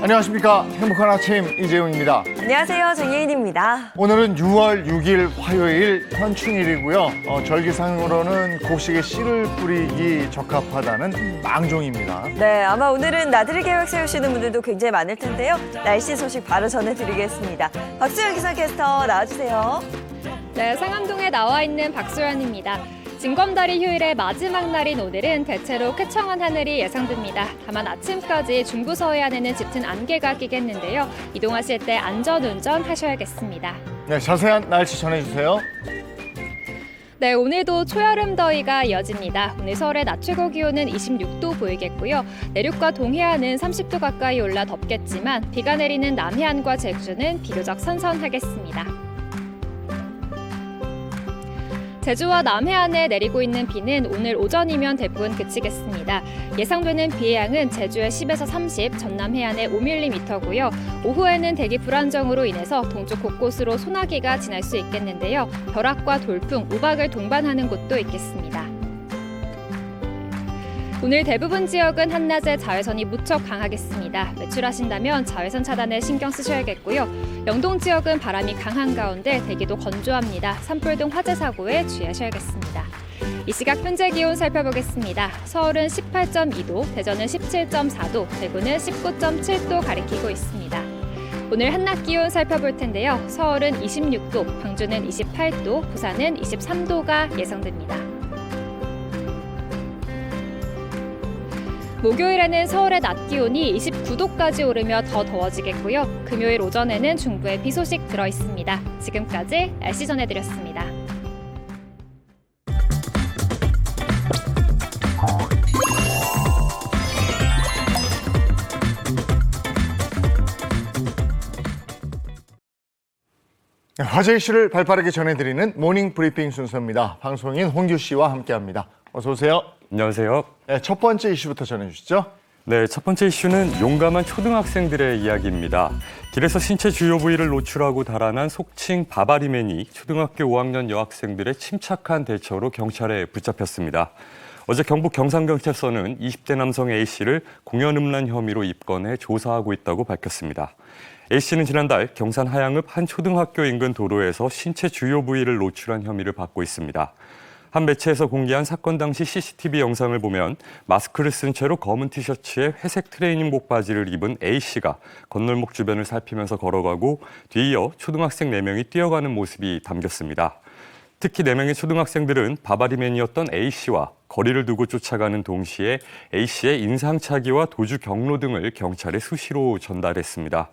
안녕하십니까. 행복한 아침 이재용입니다. 안녕하세요. 정예인입니다. 오늘은 6월 6일 화요일 현충일이고요. 절기상으로는 곡식에 씨를 뿌리기 적합하다는 망종입니다. 네, 아마 오늘은 나들이 계획 세우시는 분들도 굉장히 많을 텐데요. 날씨 소식 바로 전해드리겠습니다. 박수현 기상캐스터 나와주세요. 네, 상암동에 나와 있는 박소연입니다. 징검다리 휴일의 마지막 날인 오늘은 대체로 쾌청한 하늘이 예상됩니다. 다만 아침까지 중부 서해안에는 짙은 안개가 끼겠는데요. 이동하실 때 안전운전 하셔야겠습니다. 네, 자세한 날씨 전해주세요. 네, 오늘도 초여름 더위가 이어집니다. 오늘 서울의 낮 최고 기온은 26도 보이겠고요. 내륙과 동해안은 30도 가까이 올라 덥겠지만 비가 내리는 남해안과 제주는 비교적 선선하겠습니다. 제주와 남해안에 내리고 있는 비는 오늘 오전이면 대부분 그치겠습니다. 예상되는 비의 양은 제주에 10에서 30, 전남 해안에 5mm고요. 오후에는 대기 불안정으로 인해서 동쪽 곳곳으로 소나기가 지날 수 있겠는데요. 벼락과 돌풍, 우박을 동반하는 곳도 있겠습니다. 오늘 대부분 지역은 한낮에 자외선이 무척 강하겠습니다. 외출하신다면 자외선 차단에 신경 쓰셔야겠고요. 영동 지역은 바람이 강한 가운데 대기도 건조합니다. 산불 등 화재 사고에 주의하셔야겠습니다. 이 시각 현재 기온 살펴보겠습니다. 서울은 18.2도, 대전은 17.4도, 대구는 19.7도 가리키고 있습니다. 오늘 한낮 기온 살펴볼 텐데요. 서울은 26도, 광주는 28도, 부산은 23도가 예상됩니다. 목요일에는 서울의 낮 기온이 29도까지 오르며 더 더워지겠고요. 금요일 오전에는 중부에 비 소식 들어 있습니다. 지금까지 날씨 전해드렸습니다. 화제 이슈를 발빠르게 전해드리는 모닝 브리핑 순서입니다. 방송인 홍규 씨와 함께합니다. 어서 오세요. 안녕하세요. 네, 첫 번째 이슈부터 전해주시죠. 네, 첫 번째 이슈는 용감한 초등학생들의 이야기입니다. 길에서 신체 주요 부위를 노출하고 달아난 속칭 바바리맨이 초등학교 5학년 여학생들의 침착한 대처로 경찰에 붙잡혔습니다. 어제 경북 경상경찰서는 20대 남성 A씨를 공연 음란 혐의로 입건해 조사하고 있다고 밝혔습니다. A씨는 지난달 경산 하양읍 한 초등학교 인근 도로에서 신체 주요 부위를 노출한 혐의를 받고 있습니다. 한 매체에서 공개한 사건 당시 CCTV 영상을 보면 마스크를 쓴 채로 검은 티셔츠에 회색 트레이닝복 바지를 입은 A씨가 건널목 주변을 살피면서 걸어가고 뒤이어 초등학생 4명이 뛰어가는 모습이 담겼습니다. 특히 4명의 초등학생들은 바바리맨이었던 A씨와 거리를 두고 쫓아가는 동시에 A씨의 인상착의와 도주 경로 등을 경찰에 수시로 전달했습니다.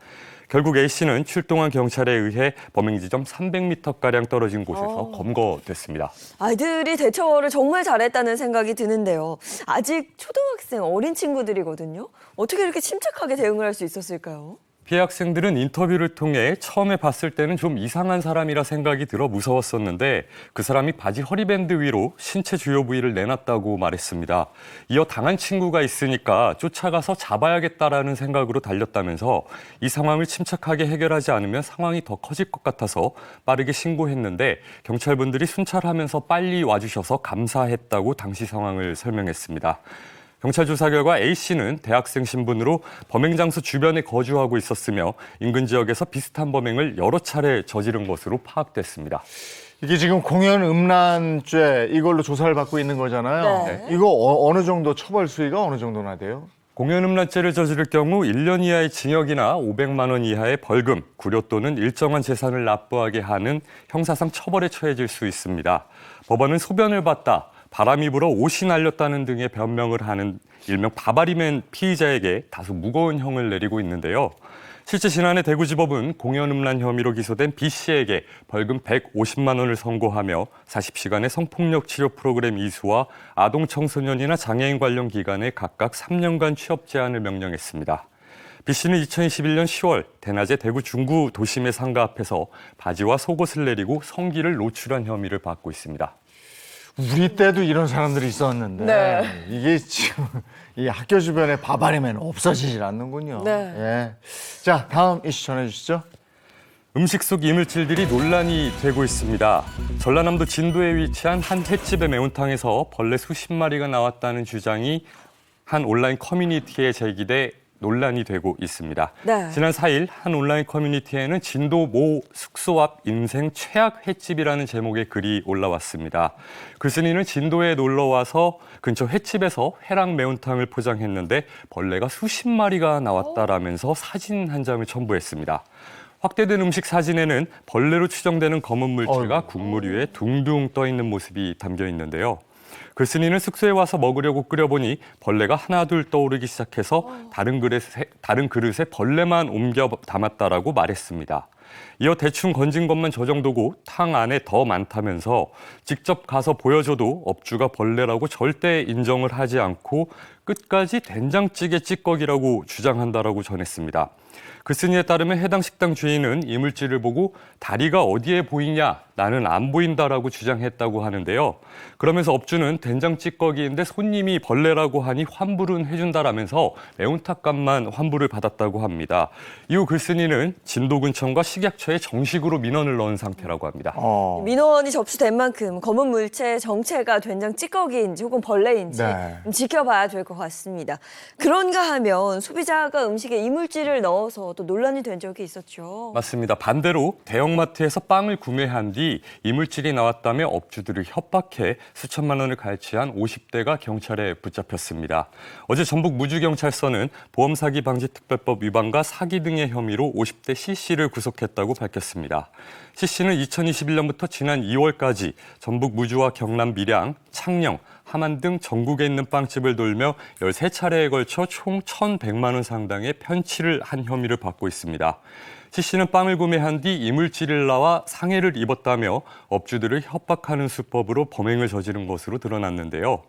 결국 A씨는 출동한 경찰에 의해 범행 지점 300m가량 떨어진 곳에서 검거됐습니다. 아이들이 대처를 정말 잘했다는 생각이 드는데요. 아직 초등학생 어린 친구들이거든요. 어떻게 이렇게 침착하게 대응을 할 수 있었을까요? 피해 학생들은 인터뷰를 통해 처음에 봤을 때는 좀 이상한 사람이라 생각이 들어 무서웠었는데 그 사람이 바지 허리밴드 위로 신체 주요 부위를 내놨다고 말했습니다. 이어 당한 친구가 있으니까 쫓아가서 잡아야겠다라는 생각으로 달렸다면서 이 상황을 침착하게 해결하지 않으면 상황이 더 커질 것 같아서 빠르게 신고했는데 경찰분들이 순찰하면서 빨리 와주셔서 감사했다고 당시 상황을 설명했습니다. 경찰 조사 결과 A씨는 대학생 신분으로 범행 장소 주변에 거주하고 있었으며 인근 지역에서 비슷한 범행을 여러 차례 저지른 것으로 파악됐습니다. 이게 지금 공연 음란죄 이걸로 조사를 받고 있는 거잖아요. 네. 이거 어느 정도 처벌 수위가 어느 정도나 돼요? 공연 음란죄를 저지를 경우 1년 이하의 징역이나 500만 원 이하의 벌금, 구료 또는 일정한 재산을 납부하게 하는 형사상 처벌에 처해질 수 있습니다. 법원은 소변을 봤다, 바람이 불어 옷이 날렸다는 등의 변명을 하는 일명 바바리맨 피의자에게 다소 무거운 형을 내리고 있는데요. 실제 지난해 대구지법은 공연 음란 혐의로 기소된 B씨에게 벌금 150만 원을 선고하며 40시간의 성폭력 치료 프로그램 이수와 아동 청소년이나 장애인 관련 기관에 각각 3년간 취업 제한을 명령했습니다. B씨는 2021년 10월 대낮에 대구 중구 도심의 상가 앞에서 바지와 속옷을 내리고 성기를 노출한 혐의를 받고 있습니다. 우리 때도 이런 사람들이 있었는데 네. 이게 지금 이 학교 주변에 바바리맨 없어지질 않는군요. 네. 예. 자, 다음 이슈 전해주시죠. 음식 속 이물질들이 논란이 되고 있습니다. 전라남도 진도에 위치한 한 횟집의 매운탕에서 벌레 수십 마리가 나왔다는 주장이 한 온라인 커뮤니티에 제기돼 논란이 되고 있습니다. 네. 지난 4일 한 온라인 커뮤니티에는 진도 모 숙소 앞 인생 최악 횟집이라는 제목의 글이 올라왔습니다. 글쓴이는 진도에 놀러와서 근처 횟집에서 회랑 매운탕을 포장했는데 벌레가 수십 마리가 나왔다라면서 사진 한 장을 첨부했습니다. 확대된 음식 사진에는 벌레로 추정되는 검은 물체가 국물 위에 둥둥 떠 있는 모습이 담겨 있는데요. 글쓴이는 숙소에 와서 먹으려고 끓여보니 벌레가 하나둘 떠오르기 시작해서 다른 그릇에 벌레만 옮겨 담았다라고 말했습니다. 이어 대충 건진 것만 저 정도고 탕 안에 더 많다면서 직접 가서 보여줘도 업주가 벌레라고 절대 인정을 하지 않고 끝까지 된장찌개 찌꺼기라고 주장한다라고 전했습니다. 글쓴이에 따르면 해당 식당 주인은 이물질을 보고 다리가 어디에 보이냐, 나는 안 보인다라고 주장했다고 하는데요. 그러면서 업주는 된장 찌꺼기인데 손님이 벌레라고 하니 환불은 해준다라면서 매운탕값만 환불을 받았다고 합니다. 이후 글쓴이는 진도군청과 식약처에 정식으로 민원을 넣은 상태라고 합니다. 민원이 접수된 만큼 검은 물체의 정체가 된장 찌꺼기인지 혹은 벌레인지 네. 지켜봐야 될 것 같습니다. 그런가 하면 소비자가 음식에 이물질을 넣어서 또 논란이 된 적이 있었죠. 맞습니다. 반대로 대형마트에서 빵을 구매한 뒤 이물질이 나왔다며 업주들을 협박해 수천만 원을 갈취한 50대가 경찰에 붙잡혔습니다. 어제 전북 무주경찰서는 보험사기 방지특별법 위반과 사기 등의 혐의로 50대 C씨를 구속했다고 밝혔습니다. C씨는 2021년부터 지난 2월까지 전북 무주와 경남 밀양, 창녕, 함안 등 전국에 있는 빵집을 돌며 13차례에 걸쳐 총 1,100만 원 상당의 편취를 한 혐의를 받고 있습니다. C씨는 빵을 구매한 뒤 이물질을 나와 상해를 입었다며 업주들을 협박하는 수법으로 범행을 저지른 것으로 드러났는데요.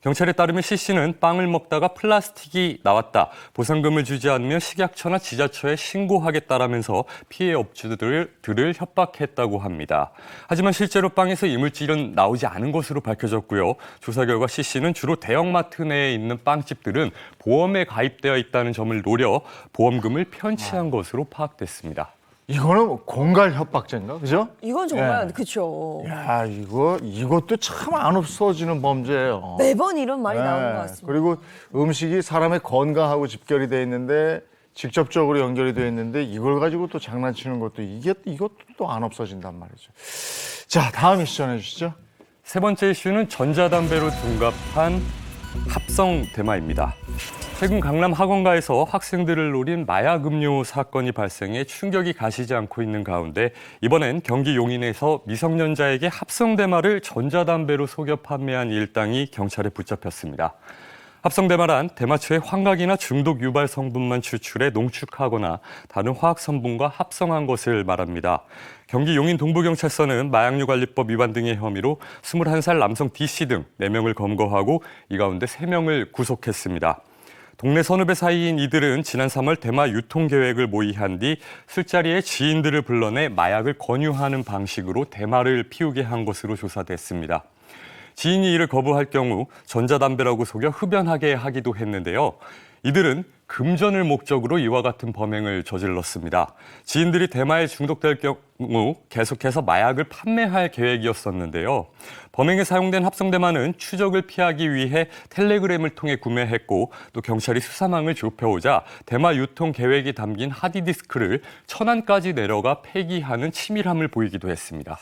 경찰에 따르면 C씨는 빵을 먹다가 플라스틱이 나왔다, 보상금을 주지 않으면 식약처나 지자처에 신고하겠다라면서 피해 업주들을 협박했다고 합니다. 하지만 실제로 빵에서 이물질은 나오지 않은 것으로 밝혀졌고요. 조사 결과 C씨는 주로 대형마트 내에 있는 빵집들은 보험에 가입되어 있다는 점을 노려 보험금을 편취한 것으로 파악됐습니다. 이거는 공갈 협박죄인가, 그죠? 이건 정말 예. 그렇죠. 야, 이것도 참 안 없어지는 범죄예요. 매번 이런 말이 나오는 것 같습니다. 그리고 음식이 사람의 건강하고 집결이 돼 있는데 직접적으로 연결이 돼 있는데 이걸 가지고 또 장난치는 것도 이것도 또 안 없어진단 말이죠. 자, 다음 이슈 전해주시죠. 세 번째 이슈는 전자담배로 둔갑한 합성 대마입니다. 최근 강남 학원가에서 학생들을 노린 마약 음료 사건이 발생해 충격이 가시지 않고 있는 가운데 이번엔 경기 용인에서 미성년자에게 합성 대마를 전자담배로 속여 판매한 일당이 경찰에 붙잡혔습니다. 합성 대마란 대마초의 환각이나 중독 유발 성분만 추출해 농축하거나 다른 화학 성분과 합성한 것을 말합니다. 경기 용인 동부경찰서는 마약류관리법 위반 등의 혐의로 21살 남성 D씨 등 4명을 검거하고 이 가운데 3명을 구속했습니다. 동네 선후배 사이인 이들은 지난 3월 대마 유통 계획을 모의한 뒤 술자리에 지인들을 불러내 마약을 권유하는 방식으로 대마를 피우게 한 것으로 조사됐습니다. 지인이 이를 거부할 경우 전자담배라고 속여 흡연하게 하기도 했는데요. 이들은 금전을 목적으로 이와 같은 범행을 저질렀습니다. 지인들이 대마에 중독될 경우 계속해서 마약을 판매할 계획이었었는데요. 범행에 사용된 합성 대마는 추적을 피하기 위해 텔레그램을 통해 구매했고 또 경찰이 수사망을 좁혀오자 대마 유통 계획이 담긴 하드디스크를 천안까지 내려가 폐기하는 치밀함을 보이기도 했습니다.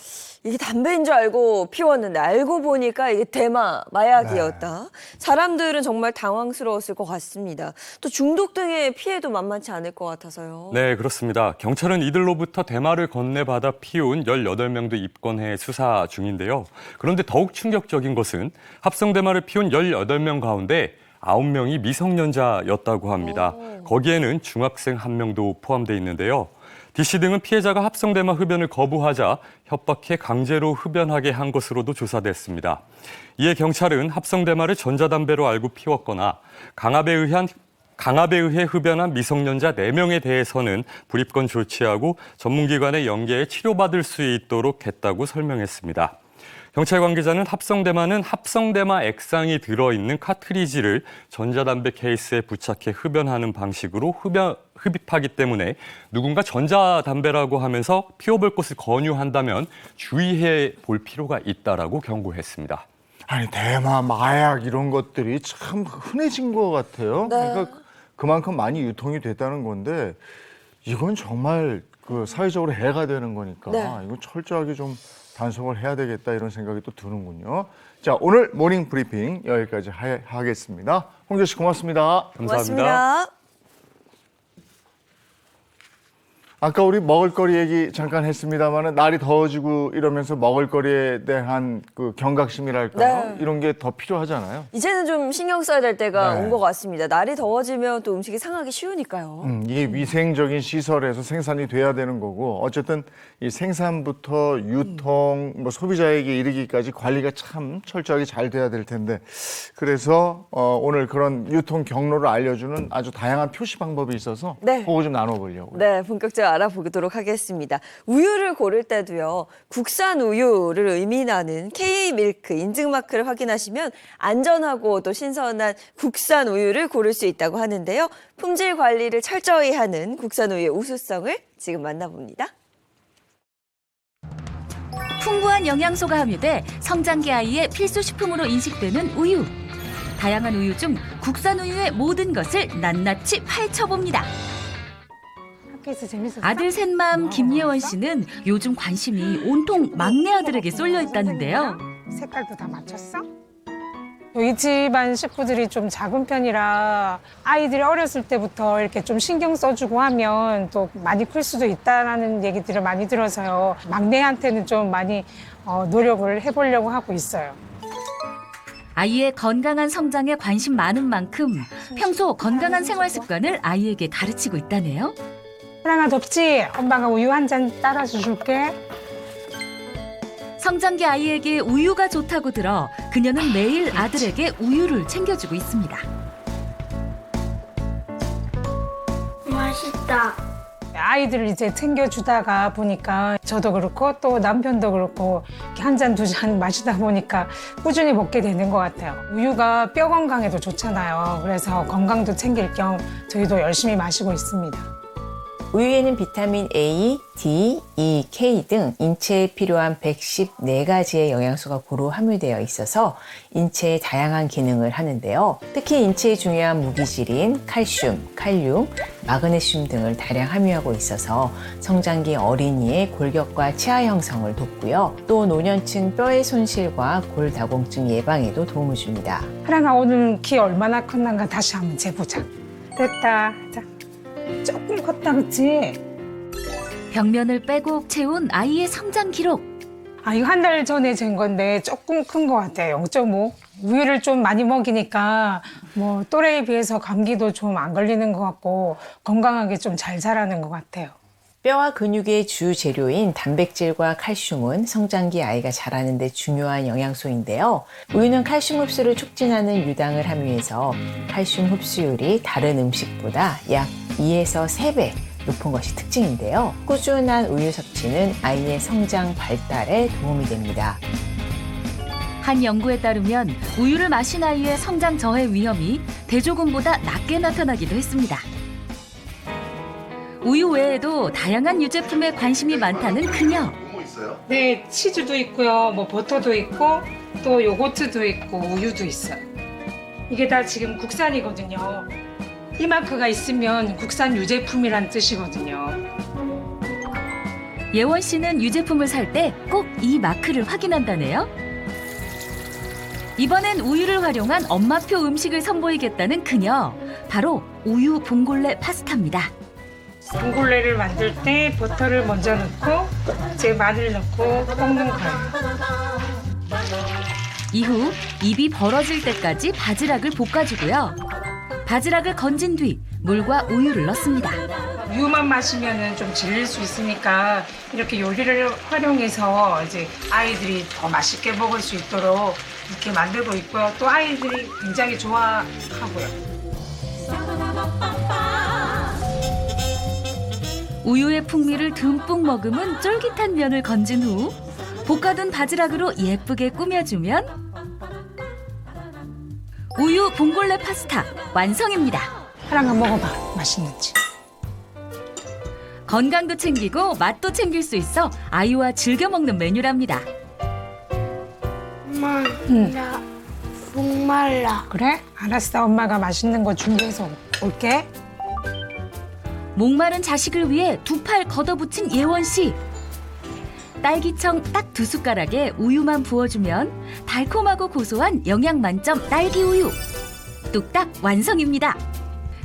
이게 담배인 줄 알고 피웠는데 알고 보니까 이게 대마, 마약이었다. 사람들은 정말 당황스러웠을 것 같습니다. 또 중독 등의 피해도 만만치 않을 것 같아서요. 네, 그렇습니다. 경찰은 이들로부터 대마를 건네받아 피운 18명도 입건해 수사 중인데요. 그런데 더욱 충격적인 것은 합성 대마를 피운 18명 가운데 9명이 미성년자였다고 합니다. 거기에는 중학생 1명도 포함되어 있는데요. D씨 등은 피해자가 합성 대마 흡연을 거부하자 협박해 강제로 흡연하게 한 것으로도 조사됐습니다. 이에 경찰은 합성 대마를 전자담배로 알고 피웠거나 강압에 의해 흡연한 미성년자 4명에 대해서는 불입건 조치하고 전문기관에 연계해 치료받을 수 있도록 했다고 설명했습니다. 경찰 관계자는 합성대마는 합성대마 액상이 들어있는 카트리지를 전자담배 케이스에 부착해 흡연하는 방식으로 흡입하기 때문에 누군가 전자담배라고 하면서 피워볼 것을 권유한다면 주의해 볼 필요가 있다라고 경고했습니다. 아니 대마, 마약 이런 것들이 참 흔해진 것 같아요. 네. 그러니까 그만큼 많이 유통이 됐다는 건데 이건 정말 그 사회적으로 해가 되는 거니까 네. 이거 철저하게 좀 단속을 해야 되겠다 이런 생각이 또 드는군요. 자, 오늘 모닝 브리핑 여기까지 하겠습니다. 홍조 씨 고맙습니다. 감사합니다. 고맙습니다. 아까 우리 먹을거리 얘기 잠깐 했습니다만은 날이 더워지고 이러면서 먹을거리에 대한 그 경각심이랄까요? 네. 이런 게 더 필요하잖아요. 이제는 좀 신경 써야 될 때가 네. 온 것 같습니다. 날이 더워지면 또 음식이 상하기 쉬우니까요. 이게 위생적인 시설에서 생산이 돼야 되는 거고 어쨌든 이 생산부터 유통, 뭐 소비자에게 이르기까지 관리가 참 철저하게 잘 돼야 될 텐데 그래서 오늘 그런 유통 경로를 알려주는 아주 다양한 표시 방법이 있어서 네. 그거 좀 나눠보려고요. 네, 본격적으로 알아보도록 하겠습니다. 우유를 고를 때도요, 국산 우유를 의미하는 K밀크 인증마크를 확인하시면 안전하고 또 신선한 국산 우유를 고를 수 있다고 하는데요. 품질 관리를 철저히 하는 국산 우유의 우수성을 지금 만나봅니다. 풍부한 영양소가 함유돼 성장기 아이의 필수 식품으로 인식되는 우유. 다양한 우유 중 국산 우유의 모든 것을 낱낱이 파헤쳐봅니다. 학교에서 재밌었어? 아들 셋맘 김예원 씨는 요즘 관심이 온통 막내 아들에게 쏠려 있다는데요. 색깔도 다 맞췄어? 이 집안 식구들이 좀 작은 편이라 아이들이 어렸을 때부터 이렇게 좀 신경 써주고 하면 또 많이 클 수도 있다라는 얘기들을 많이 들어서요. 막내한테는 좀 많이 노력을 해보려고 하고 있어요. 아이의 건강한 성장에 관심 많은 만큼 평소 건강한 생활 습관을 아이에게 가르치고 있다네요. 사랑아 덥지? 엄마가 우유 한 잔 따라서 줄게. 성장기 아이에게 우유가 좋다고 들어 그녀는 매일 아들에게 우유를 챙겨주고 있습니다. 맛있다. 아이들을 이제 챙겨주다가 보니까 저도 그렇고 또 남편도 그렇고 한 잔 두 잔 마시다 보니까 꾸준히 먹게 되는 것 같아요. 우유가 뼈 건강에도 좋잖아요. 그래서 건강도 챙길 겸 저희도 열심히 마시고 있습니다. 우유에는 비타민 A, D, E, K 등 인체에 필요한 114가지의 영양소가 고루 함유되어 있어서 인체의 다양한 기능을 하는데요. 특히 인체에 중요한 무기질인 칼슘, 칼륨, 마그네슘 등을 다량 함유하고 있어서 성장기 어린이의 골격과 치아 형성을 돕고요. 또 노년층 뼈의 손실과 골다공증 예방에도 도움을 줍니다. 사랑아 오늘 키 얼마나 컸는가 다시 한번 재보자. 됐다. 자, 조금 컸다 그치? 벽면을 빼곡 채운 아이의 성장 기록. 이거 한 달 전에 잰 건데 조금 큰 것 같아요. 0.5. 우유를 좀 많이 먹이니까 뭐 또래에 비해서 감기도 좀 안 걸리는 것 같고 건강하게 좀 잘 자라는 것 같아요. 뼈와 근육의 주 재료인 단백질과 칼슘은 성장기 아이가 자라는 데 중요한 영양소인데요. 우유는 칼슘 흡수를 촉진하는 유당을 함유해서 칼슘 흡수율이 다른 음식보다 약 2에서 3배 높은 것이 특징인데요. 꾸준한 우유 섭취는 아이의 성장 발달에 도움이 됩니다. 한 연구에 따르면 우유를 마신 아이의 성장 저해 위험이 대조군보다 낮게 나타나기도 했습니다. 우유 외에도 다양한 유제품에 관심이 많다는 그녀. 네, 치즈도 있고요. 뭐 버터도 있고 또 요거트도 있고 우유도 있어요. 이게 다 지금 국산이거든요. 이 마크가 있으면 국산 유제품이란 뜻이거든요. 예원 씨는 유제품을 살 때 꼭 이 마크를 확인한다네요. 이번엔 우유를 활용한 엄마표 음식을 선보이겠다는 그녀. 바로 우유 봉골레 파스타입니다. 봉골레를 만들 때 버터를 먼저 넣고 이제 마늘 넣고 볶는 거예요. 이후 입이 벌어질 때까지 바지락을 볶아주고요. 바지락을 건진 뒤 물과 우유를 넣습니다. 우유만 마시면 좀 질릴 수 있으니까 이렇게 요리를 활용해서 이제 아이들이 더 맛있게 먹을 수 있도록 이렇게 만들고 있고요. 또 아이들이 굉장히 좋아하고요. 우유의 풍미를 듬뿍 머금은 쫄깃한 면을 건진 후 볶아둔 바지락으로 예쁘게 꾸며주면 우유 봉골레 파스타 완성입니다. 하나만 먹어봐. 맛있는지. 건강도 챙기고 맛도 챙길 수 있어 아이와 즐겨 먹는 메뉴랍니다. 엄마, 나 목말라. 그래? 알았어. 엄마가 맛있는 거 준비해서 올게. 목마른 자식을 위해 두 팔 걷어붙인 예원 씨. 딸기청 딱 2숟가락에 우유만 부어주면 달콤하고 고소한 영양 만점 딸기 우유. 뚝딱 완성입니다.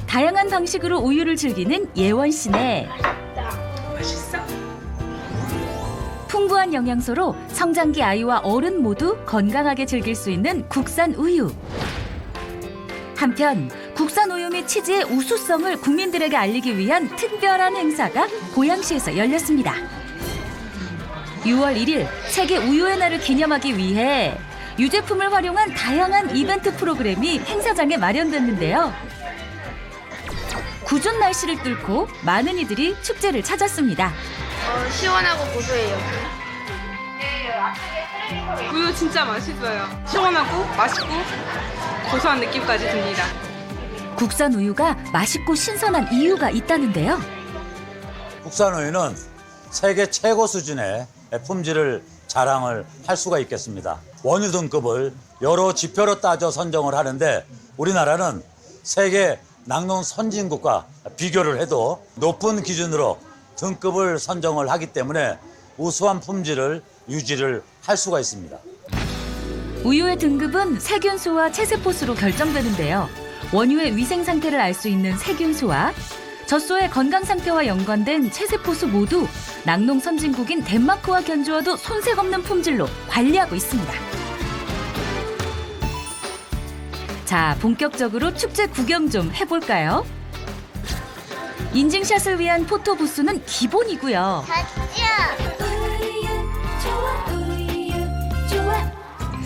다양한 방식으로 우유를 즐기는 예원 씨네. 맛있어? 풍부한 영양소로 성장기 아이와 어른 모두 건강하게 즐길 수 있는 국산 우유. 한편 국산 우유 및 치즈의 우수성을 국민들에게 알리기 위한 특별한 행사가 고양시에서 열렸습니다. 6월 1일 세계 우유의 날을 기념하기 위해 유제품을 활용한 다양한 이벤트 프로그램이 행사장에 마련됐는데요. 궂은 날씨를 뚫고 많은 이들이 축제를 찾았습니다. 시원하고 고소해요. 우유 진짜 맛있어요. 시원하고 맛있고 고소한 느낌까지 듭니다. 국산 우유가 맛있고 신선한 이유가 있다는데요. 국산 우유는 세계 최고 수준의 품질을 자랑을 할 수가 있겠습니다. 원유 등급을 여러 지표로 따져 선정을 하는데 우리나라는 세계 낙농 선진국과 비교를 해도 높은 기준으로 등급을 선정을 하기 때문에 우수한 품질을 유지를 할 수가 있습니다. 우유의 등급은 세균수와 체세포수로 결정되는데요. 원유의 위생 상태를 알 수 있는 세균수와 젖소의 건강 상태와 연관된 체세포수 모두 낙농 선진국인 덴마크와 견주어도 손색 없는 품질로 관리하고 있습니다. 자, 본격적으로 축제 구경 좀 해볼까요? 인증샷을 위한 포토부스는 기본이고요.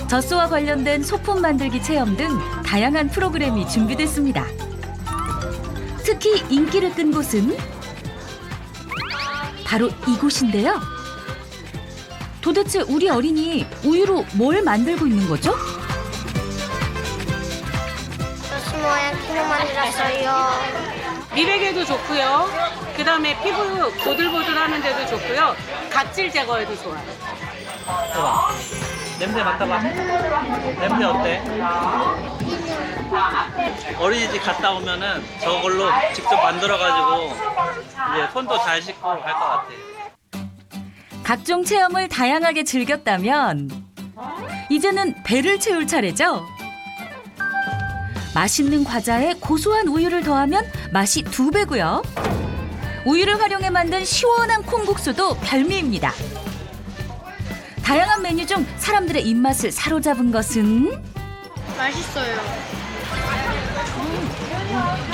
젖소와 관련된 소품 만들기 체험 등 다양한 프로그램이 준비됐습니다. 특히 인기를 끈 곳은 바로 이곳인데요. 도대체 우리 어린이 우유로 뭘 만들고 있는 거죠? 무슨 모양 키로 만들었어요? 미백에도 좋고요. 그다음에 피부 보들보들하는 데도 좋고요. 각질 제거에도 좋아요. 냄새 맡아봐. 냄새 어때? 어린이집 갔다 오면은 저걸로 직접 만들어가지고 이제 손도 잘 씻고 할 것 같아. 각종 체험을 다양하게 즐겼다면 이제는 배를 채울 차례죠. 맛있는 과자에 고소한 우유를 더하면 맛이 2배고요. 우유를 활용해 만든 시원한 콩국수도 별미입니다. 다양한 메뉴 중 사람들의 입맛을 사로잡은 것은 맛있어요.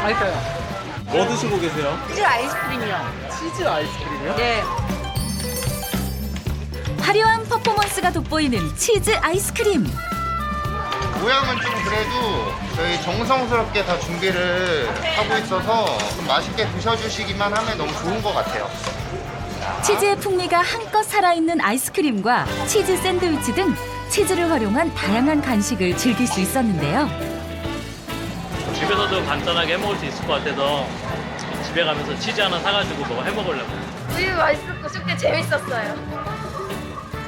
맛있어요. 뭐 드시고 계세요? 치즈 아이스크림이요. 치즈 아이스크림이요? 네. 화려한 퍼포먼스가 돋보이는 치즈 아이스크림. 모양은 좀 그래도 저희 정성스럽게 다 준비를 하고 있어서 좀 맛있게 드셔주시기만 하면 너무 좋은 것 같아요. 치즈의 풍미가 한껏 살아있는 아이스크림과 치즈 샌드위치 등 치즈를 활용한 다양한 간식을 즐길 수 있었는데요. 집에서도 간단하게 해먹을 수 있을 것 같아서 집에 가면서 치즈 하나 사가지고 뭐 해먹으려고. 우유 맛있었고 축제 재밌었어요.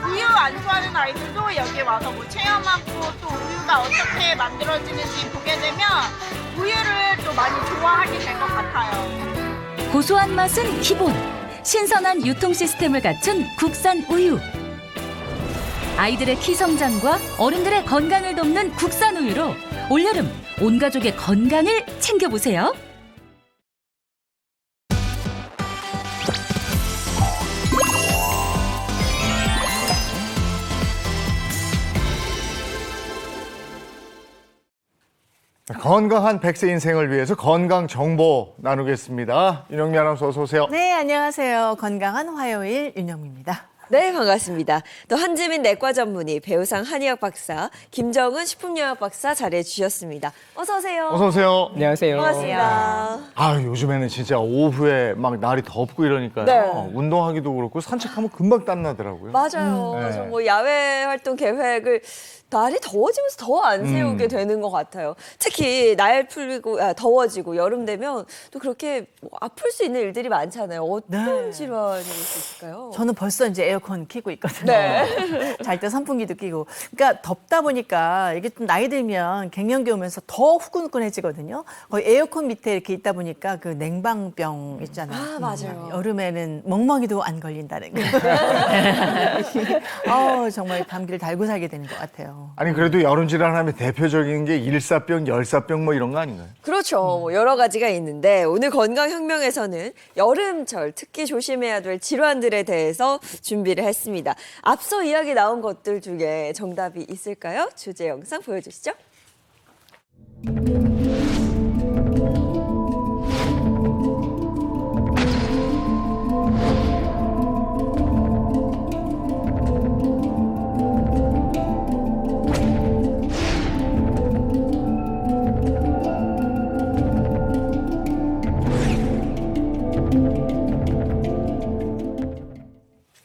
우유 안 좋아하는 아이들도 여기 와서 뭐 체험하고 또 우유가 어떻게 만들어지는지 보게 되면 우유를 또 많이 좋아하게 될 것 같아요. 고소한 맛은 기본, 신선한 유통 시스템을 갖춘 국산 우유. 아이들의 키 성장과 어른들의 건강을 돕는 국산 우유로 올여름 온 가족의 건강을 챙겨보세요. 건강한 100세 인생을 위해서 건강 정보 나누겠습니다. 윤영미 아나운서 어서 오세요. 네, 안녕하세요. 건강한 화요일 윤영미입니다. 네, 반갑습니다. 또 한지민 내과 전문의, 배우상 한의학 박사, 김정은 식품영양 박사 자리해 주셨습니다. 어서 오세요. 어서 오세요. 안녕하세요. 반갑습니다. 아, 요즘에는 진짜 오후에 막 날이 덥고 이러니까요. 네. 운동하기도 그렇고 산책하면 금방 땀나더라고요. 맞아요. 네. 그래서 뭐 야외 활동 계획을 날이 더워지면서 더 안 세우게 되는 것 같아요. 특히 날 풀리고 더워지고 여름 되면 또 그렇게 뭐 아플 수 있는 일들이 많잖아요. 어떤 질환이 올 수 있을까요? 저는 벌써 이제 에어컨 켜고 있거든요. 네. 잘 때 선풍기도 끼고. 그러니까 덥다 보니까 이게 좀 나이 들면 갱년기 오면서 더 후끈후끈해지거든요. 거의 에어컨 밑에 이렇게 있다 보니까 그 냉방병 있잖아요. 아, 맞아요. 여름에는 멍멍이도 안 걸린다는 거. 정말 감기를 달고 살게 되는 것 같아요. 아니 그래도 여름 질환하면 대표적인 게 일사병, 열사병 뭐 이런 거 아닌가요? 그렇죠. 뭐 여러 가지가 있는데 오늘 건강혁명에서는 여름철 특히 조심해야 될 질환들에 대해서 준비를 했습니다. 앞서 이야기 나온 것들 중에 정답이 있을까요? 주제 영상 보여주시죠.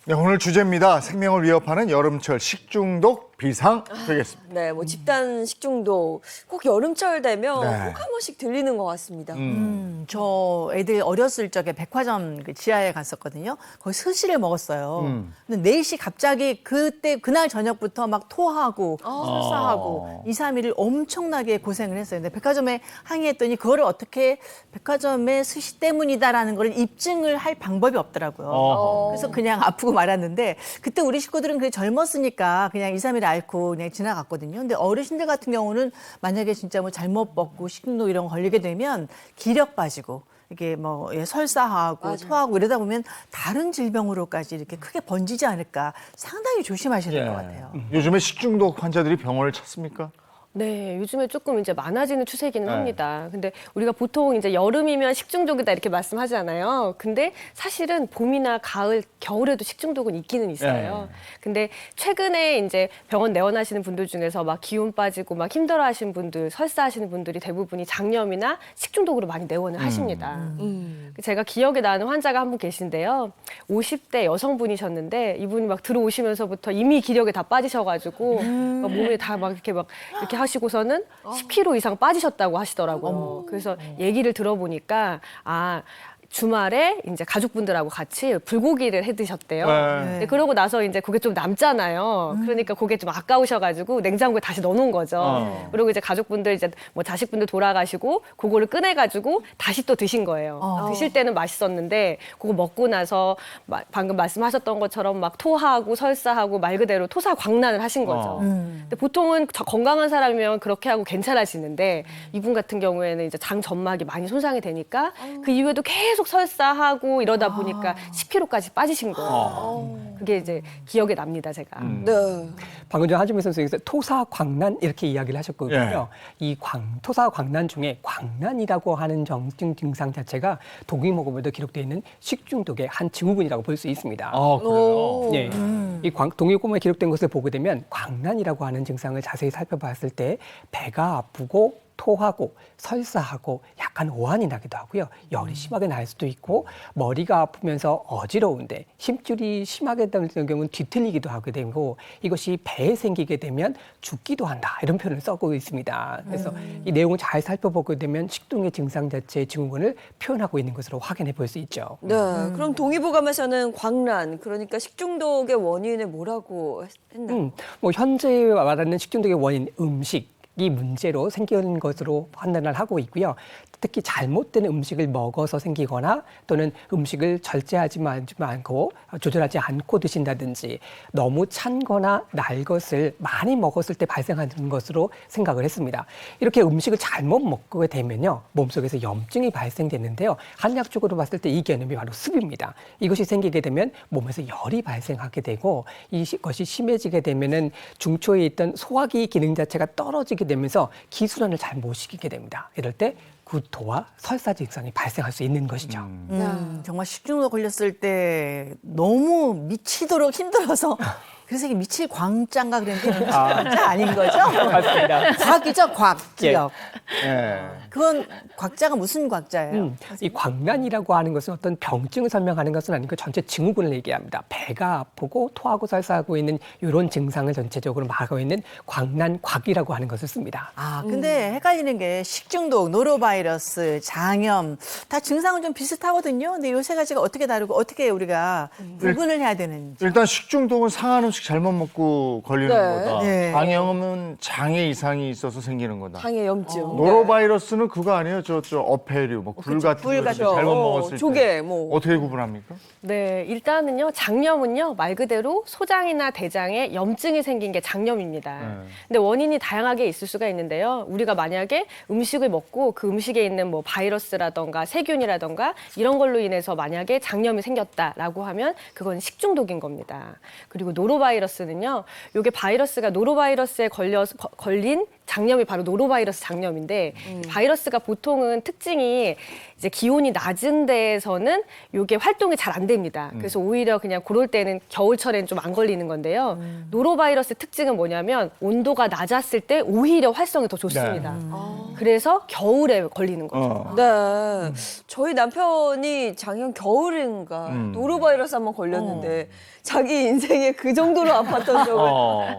네, 오늘 주제입니다. 생명을 위협하는 여름철 식중독 비상 되겠습니다. 네, 뭐 집단 식중독 꼭 여름철 되면 네. 꼭 한 번씩 들리는 것 같습니다. 저 애들 어렸을 적에 백화점 그 지하에 갔었거든요. 거기 스시를 먹었어요. 근데 4시 갑자기 그날 저녁부터 막 토하고 설사하고 2, 3일을 엄청나게 고생을 했어요. 근데 백화점에 항의했더니 그거를 어떻게 백화점의 스시 때문이다라는 걸 입증을 할 방법이 없더라고요. 그래서 그냥 아프고 말았는데 그때 우리 식구들은 그게 젊었으니까 그냥 2, 3일 앓고 그냥 지나갔거든요. 근데 어르신들 같은 경우는 만약에 진짜 뭐 잘못 먹고 식중독 이런 거 걸리게 되면 기력 빠지고 이게 뭐 설사하고 맞아요. 토하고 이러다 보면 다른 질병으로까지 이렇게 크게 번지지 않을까 상당히 조심하셔야 될 것 같아요. 요즘에 식중독 환자들이 병원을 찾습니까? 네, 요즘에 조금 이제 많아지는 추세기는 합니다. 근데 우리가 보통 이제 여름이면 식중독이다 이렇게 말씀하잖아요. 근데 사실은 봄이나 가을, 겨울에도 식중독은 있기는 있어요. 근데 최근에 이제 병원 내원하시는 분들 중에서 막 기운 빠지고 막 힘들어하시는 분들, 설사하시는 분들이 대부분이 장염이나 식중독으로 많이 내원을 하십니다. 제가 기억에 나는 환자가 한 분 계신데요. 50대 여성분이셨는데 이분이 막 들어오시면서부터 이미 기력에 다 빠지셔가지고 막 몸에 다 막 이렇게 하시고서는 10kg 이상 빠지셨다고 하시더라고요. 그래서 얘기를 들어보니까 주말에 이제 가족분들하고 같이 불고기를 해 드셨대요. 근데 그러고 나서 이제 그게 좀 남잖아요. 그러니까 그게 좀 아까우셔가지고 냉장고에 다시 넣어놓은 거죠. 그리고 이제 가족분들 이제 뭐 자식분들 돌아가시고 그거를 꺼내가지고 다시 또 드신 거예요. 드실 때는 맛있었는데 그거 먹고 나서 방금 말씀하셨던 것처럼 막 토하고 설사하고 말 그대로 토사광난을 하신 거죠. 근데 보통은 건강한 사람이면 그렇게 하고 괜찮아지는데 이분 같은 경우에는 이제 장 점막이 많이 손상이 되니까 그 이후에도 계속 설사하고 이러다 보니까 10kg까지 빠지신 거예요. 그게 이제 기억에 납니다, 제가. 네. 방금 전 한주민 선생님께서 토사광난 이렇게 이야기를 하셨거든요. 이 토사광난 중에 광난이라고 하는 정증 증상 자체가 동의모금에도 기록되어 있는 식중독의 한 증후군이라고 볼 수 있습니다. 그래요? 네. 이 동의모금에 기록된 것을 보게 되면 광난이라고 하는 증상을 자세히 살펴봤을 때 배가 아프고 토하고 설사하고 약간 오한이 나기도 하고요. 열이 심하게 날 수도 있고 머리가 아프면서 어지러운데 힘줄이 심하게 되는 경우는 뒤틀리기도 하게 되고 이것이 배에 생기게 되면 죽기도 한다 이런 표현을 쓰고 있습니다. 그래서 이 내용을 잘 살펴보게 되면 식중독의 증상 자체의 증후군을 표현하고 있는 것으로 확인해 볼 수 있죠. 네, 그럼 동의보감에서는 광란, 그러니까 식중독의 원인을 뭐라고 했나요? 뭐 현재 말하는 식중독의 원인 음식 이 문제로 생기는 것으로 판단을 하고 있고요. 특히 잘못된 음식을 먹어서 생기거나 또는 음식을 절제하지 않고 조절하지 않고 드신다든지 너무 찬 거나 날 것을 많이 먹었을 때 발생하는 것으로 생각을 했습니다. 이렇게 음식을 잘못 먹게 되면요. 몸속에서 염증이 발생되는데요. 한약적으로 봤을 때 이 개념이 바로 습입니다. 이것이 생기게 되면 몸에서 열이 발생하게 되고 이것이 심해지게 되면은 중초에 있던 소화기 기능 자체가 떨어지게 이렇게 되면서 기순환을 잘 못 시키게 됩니다. 이럴 때 구토와 설사 증상이 발생할 수 있는 것이죠. 정말 식중독 걸렸을 때 너무 미치도록 힘들어서 그래서 이게 미칠 광자인가 그랬는데 광자 아닌 거죠? 맞습니다. 곽이죠, 곽. 기억. 예. 그건 곽자가 무슨 곽자예요? 이 광난이라고 하는 것은 어떤 병증을 설명하는 것은 아니고 전체 증후군을 얘기합니다. 배가 아프고 토하고 설사하고 있는 이런 증상을 전체적으로 말하고 있는 광난, 곽이라고 하는 것을 씁니다. 아, 근데 헷갈리는 게 식중독, 노로바이러스, 장염 다 증상은 좀 비슷하거든요. 근데 요 세 가지가 어떻게 다르고 어떻게 우리가 구분을 해야 되는지. 일단 식중독은 상한 음식 잘못 먹고 걸리는 네. 거다. 네. 장염은 장에 이상이 있어서 생기는 거다. 장의 염증. 노로바이러스는 그거 아니에요? 저 어패류, 뭐 굴 같은 거 그렇죠. 잘못 먹었을 조개, 때 뭐. 어떻게 구분합니까? 네, 일단은요, 장염은요, 말 그대로 소장이나 대장에 염증이 생긴 게 장염입니다. 근데 원인이 다양하게 있을 수가 있는데요. 우리가 만약에 음식을 먹고 그 음식에 있는 뭐 바이러스라던가 세균이라던가 이런 걸로 인해서 만약에 장염이 생겼다라고 하면 그건 식중독인 겁니다. 그리고 노로바이러스는요, 요게 바이러스가 노로바이러스에 걸린 장염이 바로 노로바이러스 장염인데 바이러스가 보통은 특징이 이제 기온이 낮은 데에서는 요게 활동이 잘 안 됩니다. 그래서 오히려 그냥 그럴 때는 겨울철에는 좀 안 걸리는 건데요. 노로바이러스 특징은 뭐냐면 온도가 낮았을 때 오히려 활성이 더 좋습니다. 그래서 겨울에 걸리는 거죠. 네. 저희 남편이 작년 겨울인가 노로바이러스 한번 걸렸는데 자기 인생에 그 정도로 아팠던 적을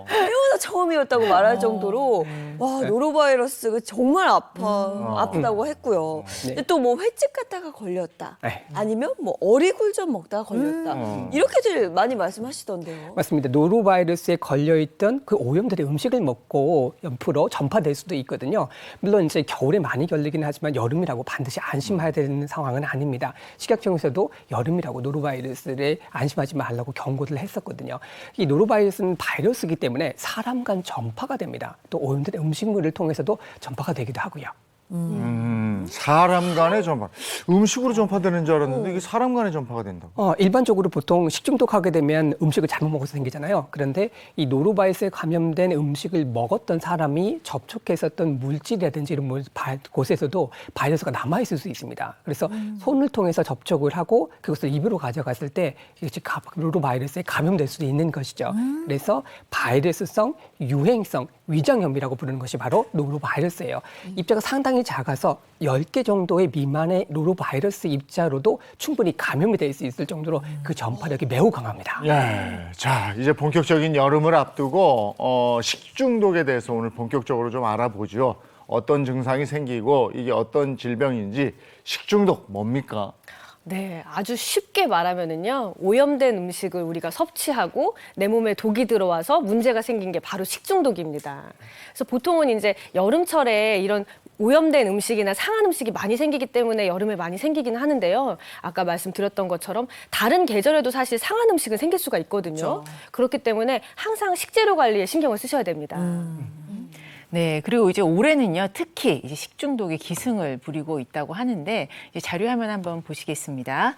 태어나 처음이었다고 말할 정도로 와 노로바이러스가 정말 아프다고 했고요. 근데 또 뭐 횟집 갔다가 걸렸다. 아니면 뭐 어리굴젓 먹다가 걸렸다. 이렇게들 많이 말씀하시던데요. 맞습니다. 노로바이러스에 걸려있던 그 오염들의 음식을 먹고 옆으로 전파될 수도 있거든요. 물론 이제 겨울에 많이 걸리긴 하지만 여름이라고 반드시 안심해야 되는 상황은 아닙니다. 식약청에서도 여름이라고 노로바이러스를 안심하지 말라고 경고를 했었거든요. 이 노로바이러스는 바이러스이기 때문에 사람 간 전파가 됩니다. 또 오염된 음식물을 통해서도 전파가 되기도 하고요. 사람 간의 전파. 음식으로 전파되는 줄 알았는데 이게 사람 간의 전파가 된다고. 일반적으로 보통 식중독하게 되면 음식을 잘못 먹어서 생기잖아요. 그런데 이 노로바이러스에 감염된 음식을 먹었던 사람이 접촉했었던 물질이라든지 이런 곳에서도 바이러스가 남아있을 수 있습니다. 그래서 손을 통해서 접촉을 하고 그것을 입으로 가져갔을 때 이것이 노로바이러스에 감염될 수도 있는 것이죠. 그래서 바이러스성, 유행성, 위장염이라고 부르는 것이 바로 노로바이러스예요. 입자가 상당히 작아서 10개 정도의 미만의 노로바이러스 입자로도 충분히 감염이 될 수 있을 정도로 그 전파력이 매우 강합니다. 예. 자, 이제 본격적인 여름을 앞두고 식중독에 대해서 오늘 본격적으로 좀 알아보죠. 어떤 증상이 생기고 이게 어떤 질병인지 식중독 뭡니까? 네, 아주 쉽게 말하면은요, 오염된 음식을 우리가 섭취하고 내 몸에 독이 들어와서 문제가 생긴 게 바로 식중독입니다. 그래서 보통은 이제 여름철에 이런 오염된 음식이나 상한 음식이 많이 생기기 때문에 여름에 많이 생기긴 하는데요. 아까 말씀드렸던 것처럼 다른 계절에도 사실 상한 음식은 생길 수가 있거든요. 그렇기 때문에 항상 식재료 관리에 신경을 쓰셔야 됩니다. 네, 그리고 이제 올해는요, 특히 이제 식중독이 기승을 부리고 있다고 하는데, 이제 자료화면 한번 보시겠습니다.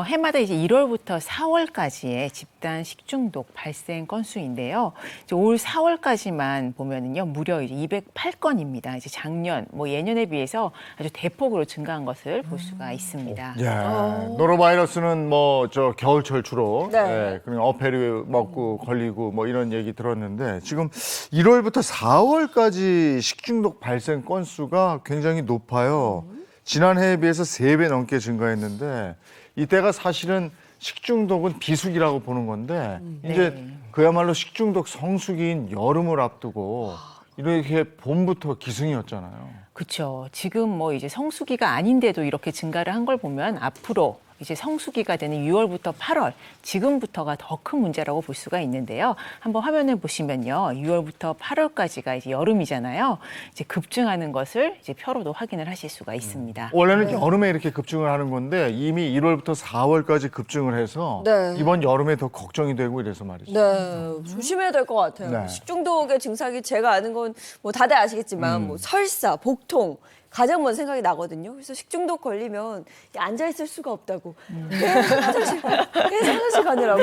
해마다 이제 1월부터 4월까지의 집단 식중독 발생 건수인데요. 이제 올 4월까지만 보면은요, 무려 이제 208건입니다. 이제 작년, 뭐 예년에 비해서 아주 대폭으로 증가한 것을 볼 수가 있습니다. 노로바이러스는 뭐 저 겨울철 주로 네. 그냥 어패류 먹고 걸리고 뭐 이런 얘기 들었는데 지금 1월부터 4월까지 식중독 발생 건수가 굉장히 높아요. 지난해에 비해서 3배 넘게 증가했는데 이때가 사실은 식중독은 비수기라고 보는 건데 이제 그야말로 식중독 성수기인 여름을 앞두고 이렇게 봄부터 기승이었잖아요. 그렇죠. 지금 뭐 이제 성수기가 아닌데도 이렇게 증가를 한 걸 보면 앞으로 이제 성수기가 되는 6월부터 8월, 지금부터가 더 큰 문제라고 볼 수가 있는데요. 한번 화면을 보시면요. 6월부터 8월까지가 이제 여름이잖아요. 이제 급증하는 것을 이제 표로도 확인을 하실 수가 있습니다. 원래는 여름에 이렇게 급증을 하는 건데 이미 1월부터 4월까지 급증을 해서 네. 이번 여름에 더 걱정이 되고 이래서 말이죠. 네, 조심해야 될 것 같아요. 네. 식중독의 증상이 제가 아는 건 뭐 다들 아시겠지만 뭐 설사, 복통, 가장 먼저 생각이 나거든요. 그래서 식중독 걸리면 앉아 있을 수가 없다고. 계속 화장실 가느라고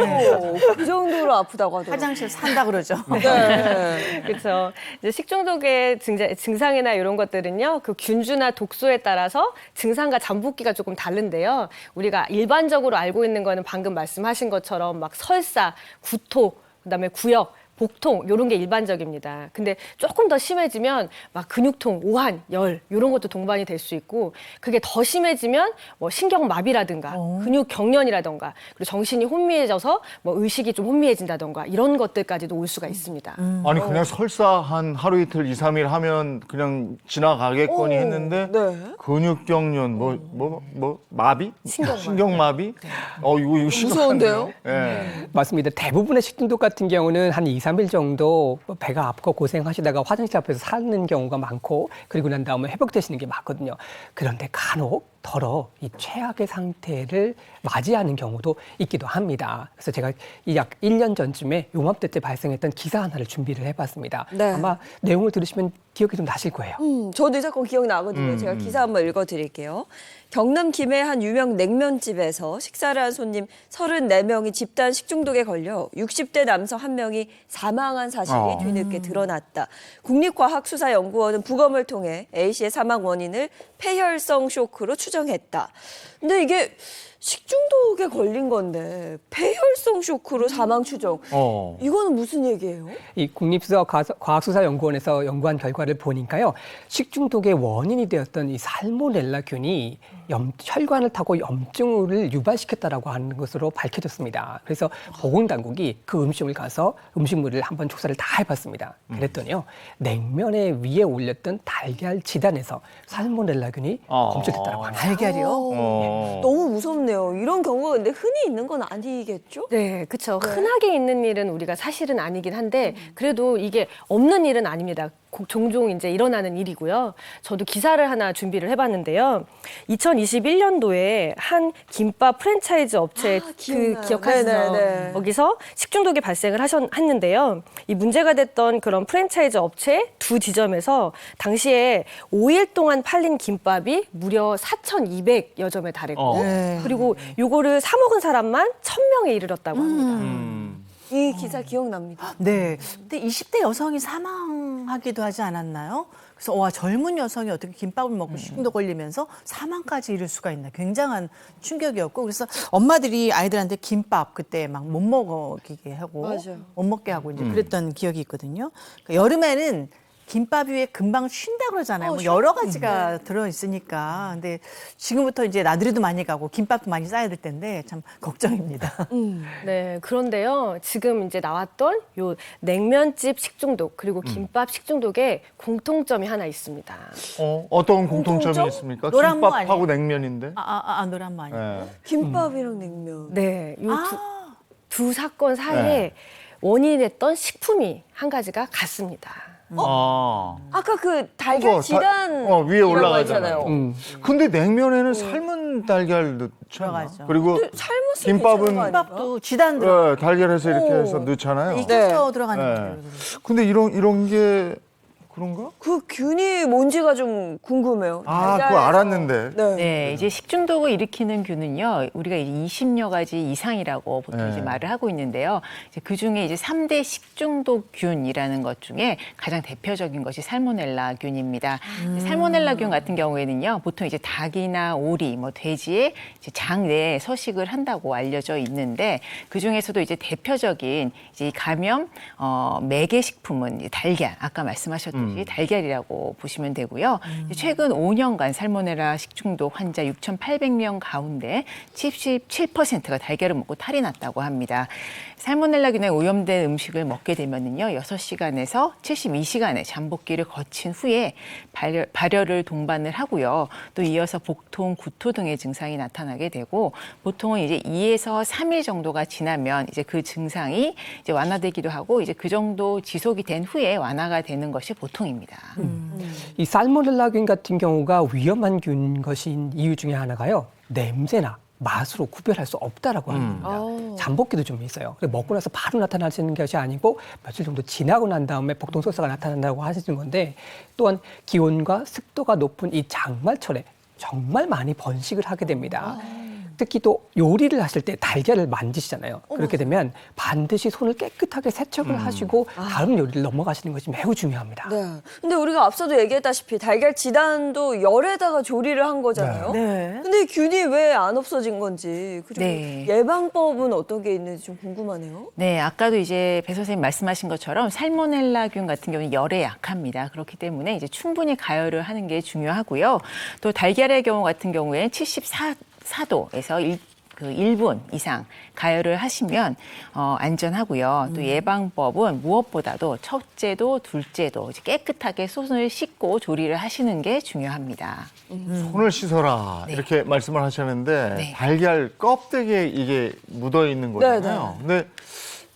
그 정도로 아프다고 하더라고요. 화장실 산다 그러죠. 네. 그렇죠. 이제 식중독의 증상이나 이런 것들은요, 그 균주나 독소에 따라서 증상과 잠복기가 조금 다른데요. 우리가 일반적으로 알고 있는 거는 방금 말씀하신 것처럼 막 설사, 구토, 그다음에 구역, 복통 이런 게 일반적입니다. 근데 조금 더 심해지면 막 근육통, 오한, 열 이런 것도 동반이 될 수 있고 그게 더 심해지면 뭐 신경마비라든가 근육 경련이라든가 그리고 정신이 혼미해져서 뭐 의식이 좀 혼미해진다든가 이런 것들까지도 올 수가 있습니다. 아니 그냥 설사 한 하루 이틀 2, 3일 하면 그냥 지나가겠거니 했는데 근육경련 뭐 마비? 신경마비? 이거 무서운데요? 예. 맞습니다. 대부분의 식중독 같은 경우는 한 2, 3일 정도 배가 아프고 고생하시다가 화장실 앞에서 사는 경우가 많고 그리고 난 다음에 회복되시는 게 많거든요. 그런데 간혹 더러 이 최악의 상태를 맞이하는 경우도 있기도 합니다. 그래서 제가 이 약 1년 전쯤에 용합대 때 발생했던 기사 하나를 준비를 해봤습니다. 네. 아마 내용을 들으시면 기억이 좀 나실 거예요. 저도 이 사건 기억나거든요. 제가 기사 한번 읽어드릴게요. 경남 김해 한 유명 냉면집에서 식사를 한 손님 34명이 집단 식중독에 걸려 60대 남성 1명이 사망한 사실이 뒤늦게 드러났다. 국립과학수사연구원은 부검을 통해 A씨의 사망 원인을 폐혈성 쇼크로 추정했다. 근데 이게 식중독에 걸린 건데 폐혈성 쇼크로 사망 추정. 이거는 무슨 얘기예요? 이 국립과학수사연구원에서 연구한 결과를 보니까요. 식중독의 원인이 되었던 이 살모넬라균이 혈관을 타고 염증을 유발시켰다라고 하는 것으로 밝혀졌습니다. 그래서 보건당국이 그 음식을 가서 음식물을 한번 조사를 다 해봤습니다. 그랬더니요. 냉면에 위에 올렸던 달걀 지단에서 살모넬라균이 검출됐다고 합니다. 달걀이요? 너무 무섭네요. 이런 경우가 근데 흔히 있는 건 아니겠죠? 네, 그렇죠. 흔하게 있는 일은 우리가 사실은 아니긴 한데 그래도 이게 없는 일은 아닙니다. 종종 이제 일어나는 일이고요. 저도 기사를 하나 준비를 해봤는데요. 2021년도에 한 김밥 프랜차이즈 업체 기억하시죠? 네네네. 거기서 식중독이 발생을 했는데요. 이 문제가 됐던 그런 프랜차이즈 업체 두 지점에서 당시에 5일 동안 팔린 김밥이 무려 4,200여 점에 달했고 그리고 요거를 사 먹은 사람만 1,000명에 이르렀다고 합니다. 이 기사 기억납니다. 네. 근데 20대 여성이 사망하기도 하지 않았나요? 그래서 와 젊은 여성이 어떻게 김밥을 먹고 식중독 걸리면서 사망까지 이를 수가 있나 굉장한 충격이었고 그래서 엄마들이 아이들한테 김밥 그때 막 못 먹게 하고 맞아요. 못 먹게 하고 이제 그랬던 기억이 있거든요. 그러니까 여름에는 김밥 위에 금방 쉰다 그러잖아요. 뭐 여러 가지가 들어 있으니까. 근데 지금부터 이제 나들이도 많이 가고 김밥도 많이 싸야 될 텐데 참 걱정입니다. 네, 그런데요. 지금 이제 나왔던 요 냉면집 식중독 그리고 김밥 식중독에 공통점이 하나 있습니다. 어떤 공통점이 공통점? 있습니까? 노란무 김밥하고 아니에요? 냉면인데. 노란무 아니에요? 예. 김밥이랑 냉면. 네, 요 두 사건 사이에 원인했던 식품이 한 가지가 같습니다. 아까 그 달걀 지단 위에 올라가잖아요. 있잖아요. 근데 냉면에는 삶은 달걀 넣잖아. 들어가죠. 그리고 삶았으면 김밥은 괜찮은 거 아닌가? 김밥도 지단 들어 달걀에서 이렇게 해서 넣잖아요. 익혀서 들어가는 네. 거예요. 근데 이런 게 그런가? 그 균이 뭔지가 좀 궁금해요. 그거 알았는데. 네, 이제 식중독을 일으키는 균은요, 우리가 이제 20여 가지 이상이라고 보통 이제 말을 하고 있는데요. 이제 그 중에 이제 3대 식중독균이라는 것 중에 가장 대표적인 것이 살모넬라균입니다. 살모넬라균 같은 경우에는요, 보통 이제 닭이나 오리, 뭐 돼지의 이제 장 내에 서식을 한다고 알려져 있는데, 그 중에서도 이제 대표적인 이제 감염 매개 식품은 이제 달걀, 아까 말씀하셨던 달걀이라고 보시면 되고요. 최근 5년간 살모넬라 식중독 환자 6,800명 가운데 77%가 달걀을 먹고 탈이 났다고 합니다. 살모넬라균에 오염된 음식을 먹게 되면은요, 6시간에서 72시간의 잠복기를 거친 후에 발열을 동반을 하고요. 또 이어서 복통, 구토 등의 증상이 나타나게 되고, 보통은 이제 2에서 3일 정도가 지나면 이제 그 증상이 이제 완화되기도 하고, 이제 그 정도 지속이 된 후에 완화가 되는 것이 보통입니다. 이 살모넬라균 같은 경우가 위험한 균 것인 이유 중에 하나가요. 냄새나 맛으로 구별할 수 없다라고 합니다. 잠복기도 좀 있어요. 먹고 나서 바로 나타나시는 것이 아니고 며칠 정도 지나고 난 다음에 복통설사가 나타난다고 하시는 건데, 또한 기온과 습도가 높은 이 장마철에 정말 많이 번식을 하게 됩니다. 특히 또 요리를 하실 때 달걀을 만지시잖아요. 그렇게 되면 반드시 손을 깨끗하게 세척을 하시고 다음 요리를 넘어가시는 것이 매우 중요합니다. 네. 근데 우리가 앞서도 얘기했다시피 달걀 지단도 열에다가 조리를 한 거잖아요. 네. 근데 균이 왜 안 없어진 건지, 그리고 네. 예방법은 어떤 게 있는지 좀 궁금하네요. 네, 아까도 이제 배 선생님 말씀하신 것처럼 살모넬라균 같은 경우는 열에 약합니다. 그렇기 때문에 이제 충분히 가열을 하는 게 중요하고요. 또 달걀의 경우 같은 경우에는 74도에서 1분 이상 가열을 하시면 안전하고요. 또 예방법은 무엇보다도 첫째도 둘째도 이제 깨끗하게 손을 씻고 조리를 하시는 게 중요합니다. 손을 씻어라 네. 이렇게 말씀을 하셨는데 네. 달걀 껍데기에 이게 묻어 있는 거잖아요. 근데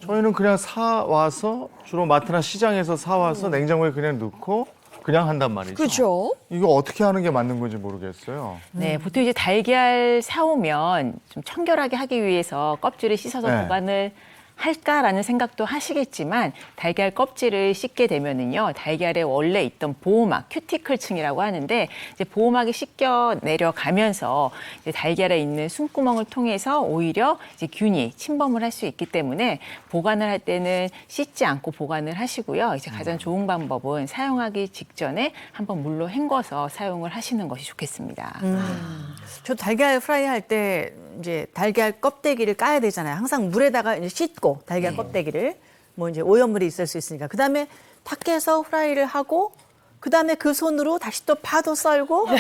저희는 그냥 사 와서 주로 마트나 시장에서 사 와서 냉장고에 그냥 넣고 그냥 한단 말이죠. 그렇죠. 이거 어떻게 하는 게 맞는 건지 모르겠어요. 네, 보통 이제 달걀 사오면 좀 청결하게 하기 위해서 껍질을 씻어서 네. 보관을 할까라는 생각도 하시겠지만, 달걀 껍질을 씻게 되면은요, 달걀에 원래 있던 보호막, 큐티클층이라고 하는데, 이제 보호막이 씻겨 내려가면서 이제 달걀에 있는 숨구멍을 통해서 오히려 이제 균이 침범을 할 수 있기 때문에 보관을 할 때는 씻지 않고 보관을 하시고요. 이제 가장 좋은 방법은 사용하기 직전에 한번 물로 헹궈서 사용을 하시는 것이 좋겠습니다. 저 달걀 프라이 할 때 이제 달걀 껍데기를 까야 되잖아요. 항상 물에다가 이제 씻고 달걀 껍데기를 뭐 이제 오염물이 있을 수 있으니까 그 다음에 탁 해서 프라이를 하고 그 다음에 그 손으로 다시 또 파도 썰고 뭐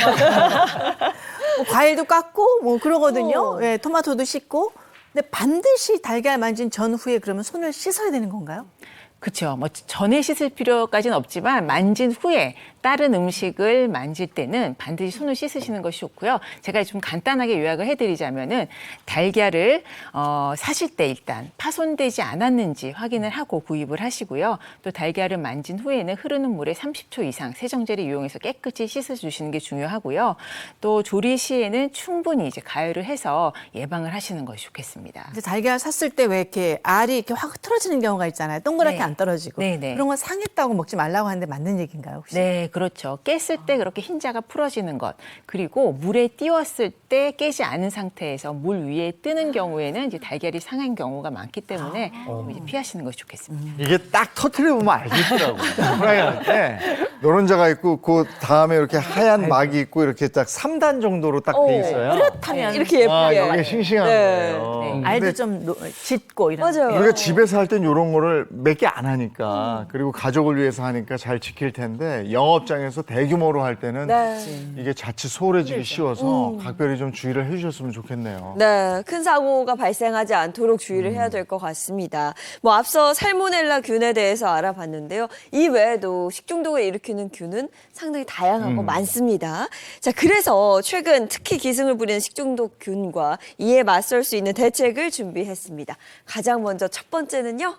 과일도 깎고 뭐 그러거든요. 예, 토마토도 씻고. 근데 반드시 달걀 만진 전후에 그러면 손을 씻어야 되는 건가요? 그렇죠. 뭐 전에 씻을 필요까지는 없지만 만진 후에 다른 음식을 만질 때는 반드시 손을 씻으시는 것이 좋고요. 제가 좀 간단하게 요약을 해드리자면은 달걀을 사실 때 일단 파손되지 않았는지 확인을 하고 구입을 하시고요. 또 달걀을 만진 후에는 흐르는 물에 30초 이상 세정제를 이용해서 깨끗이 씻어주시는 게 중요하고요. 또 조리 시에는 충분히 이제 가열을 해서 예방을 하시는 것이 좋겠습니다. 근데 달걀 샀을 때 왜 이렇게 알이 이렇게 확 틀어지는 경우가 있잖아요. 동그랗게 네. 안 떨어지고. 네네. 그런 건 상했다고 먹지 말라고 하는데 맞는 얘기인가요, 혹시? 네, 그렇죠. 깼을 때 그렇게 흰자가 풀어지는 것, 그리고 물에 띄웠을 때 깨지 않은 상태에서 물 위에 뜨는 경우에는 이제 달걀이 상한 경우가 많기 때문에 좀 이제 피하시는 것이 좋겠습니다. 이게 딱 터트려 보면 알겠더라고요. 프라이 할 때 노른자가 있고 그 다음에 이렇게 하얀 막이 있고 이렇게 딱 3단 정도로 딱 돼 있어요. 그렇다면 이렇게 예쁘게. 아, 이게 싱싱한 네. 거예요. 알도 좀 짙고 이런. 맞아요. 우리가 집에서 할 땐 이런 거를 몇 개 안 하니까 그리고 가족을 위해서 하니까 잘 지킬 텐데 영업장에서 대규모로 할 때는 네. 이게 자칫 소홀해지기 쉬워서 각별히 좀 주의를 해주셨으면 좋겠네요. 네, 큰 사고가 발생하지 않도록 주의를 해야 될 것 같습니다. 뭐 앞서 살모넬라 균에 대해서 알아봤는데요. 이 외에도 식중독을 일으키는 균은 상당히 다양하고 많습니다. 자, 그래서 최근 특히 기승을 부리는 식중독 균과 이에 맞설 수 있는 대책을 준비했습니다. 가장 먼저 첫 번째는요.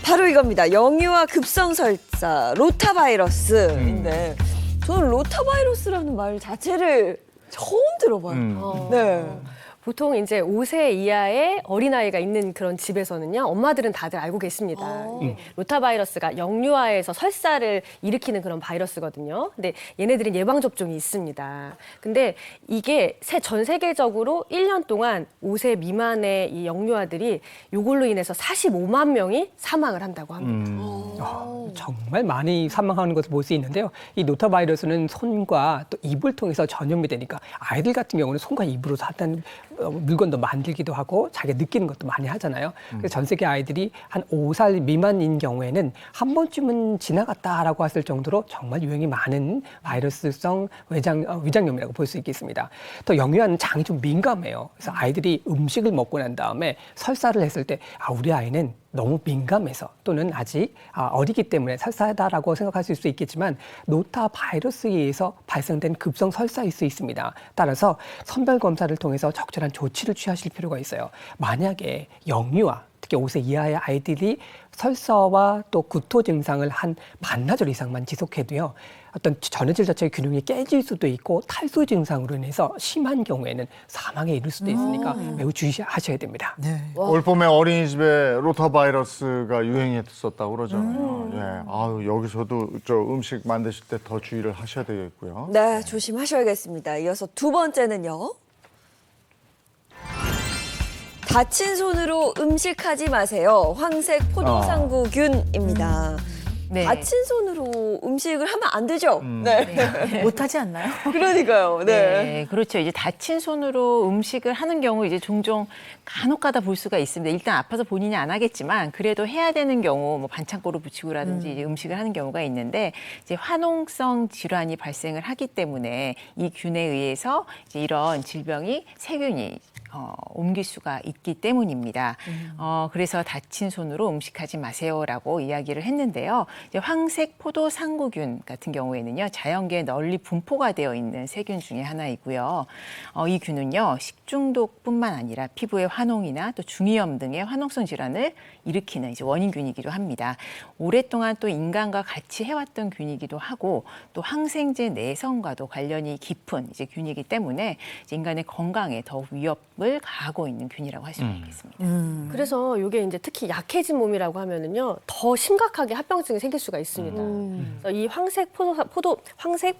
바로 이겁니다. 영유아 급성설사 로타바이러스인데 저는 로타바이러스라는 말 자체를 처음 들어봐요. 네. 보통 이제 5세 이하의 어린아이가 있는 그런 집에서는요, 엄마들은 다들 알고 계십니다. 로타바이러스가 영유아에서 설사를 일으키는 그런 바이러스거든요. 근데 얘네들은 예방접종이 있습니다. 근데 이게 전 세계적으로 1년 동안 5세 미만의 이 영유아들이 이걸로 인해서 45만 명이 사망을 한다고 합니다. 정말 많이 사망하는 것을 볼 수 있는데요. 이 노타바이러스는 손과 또 입을 통해서 전염이 되니까 아이들 같은 경우는 손과 입으로 사단 물건도 만들기도 하고 자기가 느끼는 것도 많이 하잖아요. 그래서 전 세계 아이들이 한 5살 미만인 경우에는 한 번쯤은 지나갔다라고 했을 정도로 정말 유행이 많은 바이러스성 위장염이라고 볼 수 있겠습니다. 또 영유아는 장이 좀 민감해요. 그래서 아이들이 음식을 먹고 난 다음에 설사를 했을 때 우리 아이는 너무 민감해서 또는 아직 어리기 때문에 설사하다라고 생각할 수 있겠지만 노타 바이러스에 의해서 발생된 급성 설사일 수 있습니다. 따라서 선별 검사를 통해서 적절한 조치를 취하실 필요가 있어요. 만약에 영유아 특히 5세 이하의 아이들이 설사와 또 구토 증상을 한 반나절 이상만 지속해도요. 어떤 전해질 자체의 균형이 깨질 수도 있고 탈수 증상으로 인해서 심한 경우에는 사망에 이를 수도 있으니까 매우 주의하셔야 됩니다. 올 봄에 어린이집에 로타바이러스가 유행했었다고 그러잖아요. 예. 아유, 여기서도 저 음식 만드실 때 더 주의를 하셔야 되겠고요. 네, 조심하셔야겠습니다. 이어서 두 번째는요. 다친 손으로 음식하지 마세요. 황색 포도상구균입니다. 네. 다친 손으로 음식을 하면 안 되죠? 네. 못하지 않나요? 그러니까요. 네. 네, 그렇죠. 이제 다친 손으로 음식을 하는 경우 이제 종종 간혹가다 볼 수가 있습니다. 일단 아파서 본인이 안 하겠지만 그래도 해야 되는 경우 뭐 반창고를 붙이고라든지 이제 음식을 하는 경우가 있는데 이제 화농성 질환이 발생을 하기 때문에 이 균에 의해서 이제 이런 질병이 세균이 옮길 수가 있기 때문입니다. 그래서 다친 손으로 음식하지 마세요라고 이야기를 했는데요. 이제 황색 포도상구균 같은 경우에는요, 자연계에 널리 분포가 되어 있는 세균 중에 하나이고요. 이 균은요, 식중독뿐만 아니라 피부의 화농이나 또 중이염 등의 화농성 질환을 일으키는 이제 원인균이기도 합니다. 오랫동안 또 인간과 같이 해왔던 균이기도 하고 또 항생제 내성과도 관련이 깊은 이제 균이기 때문에 이제 인간의 건강에 더욱 위협을 가하고 있는 균이라고 할 수 있겠습니다. 그래서 이게 이제 특히 약해진 몸이라고 하면은요 더 심각하게 합병증이 생길 수가 있습니다. 그래서 이 황색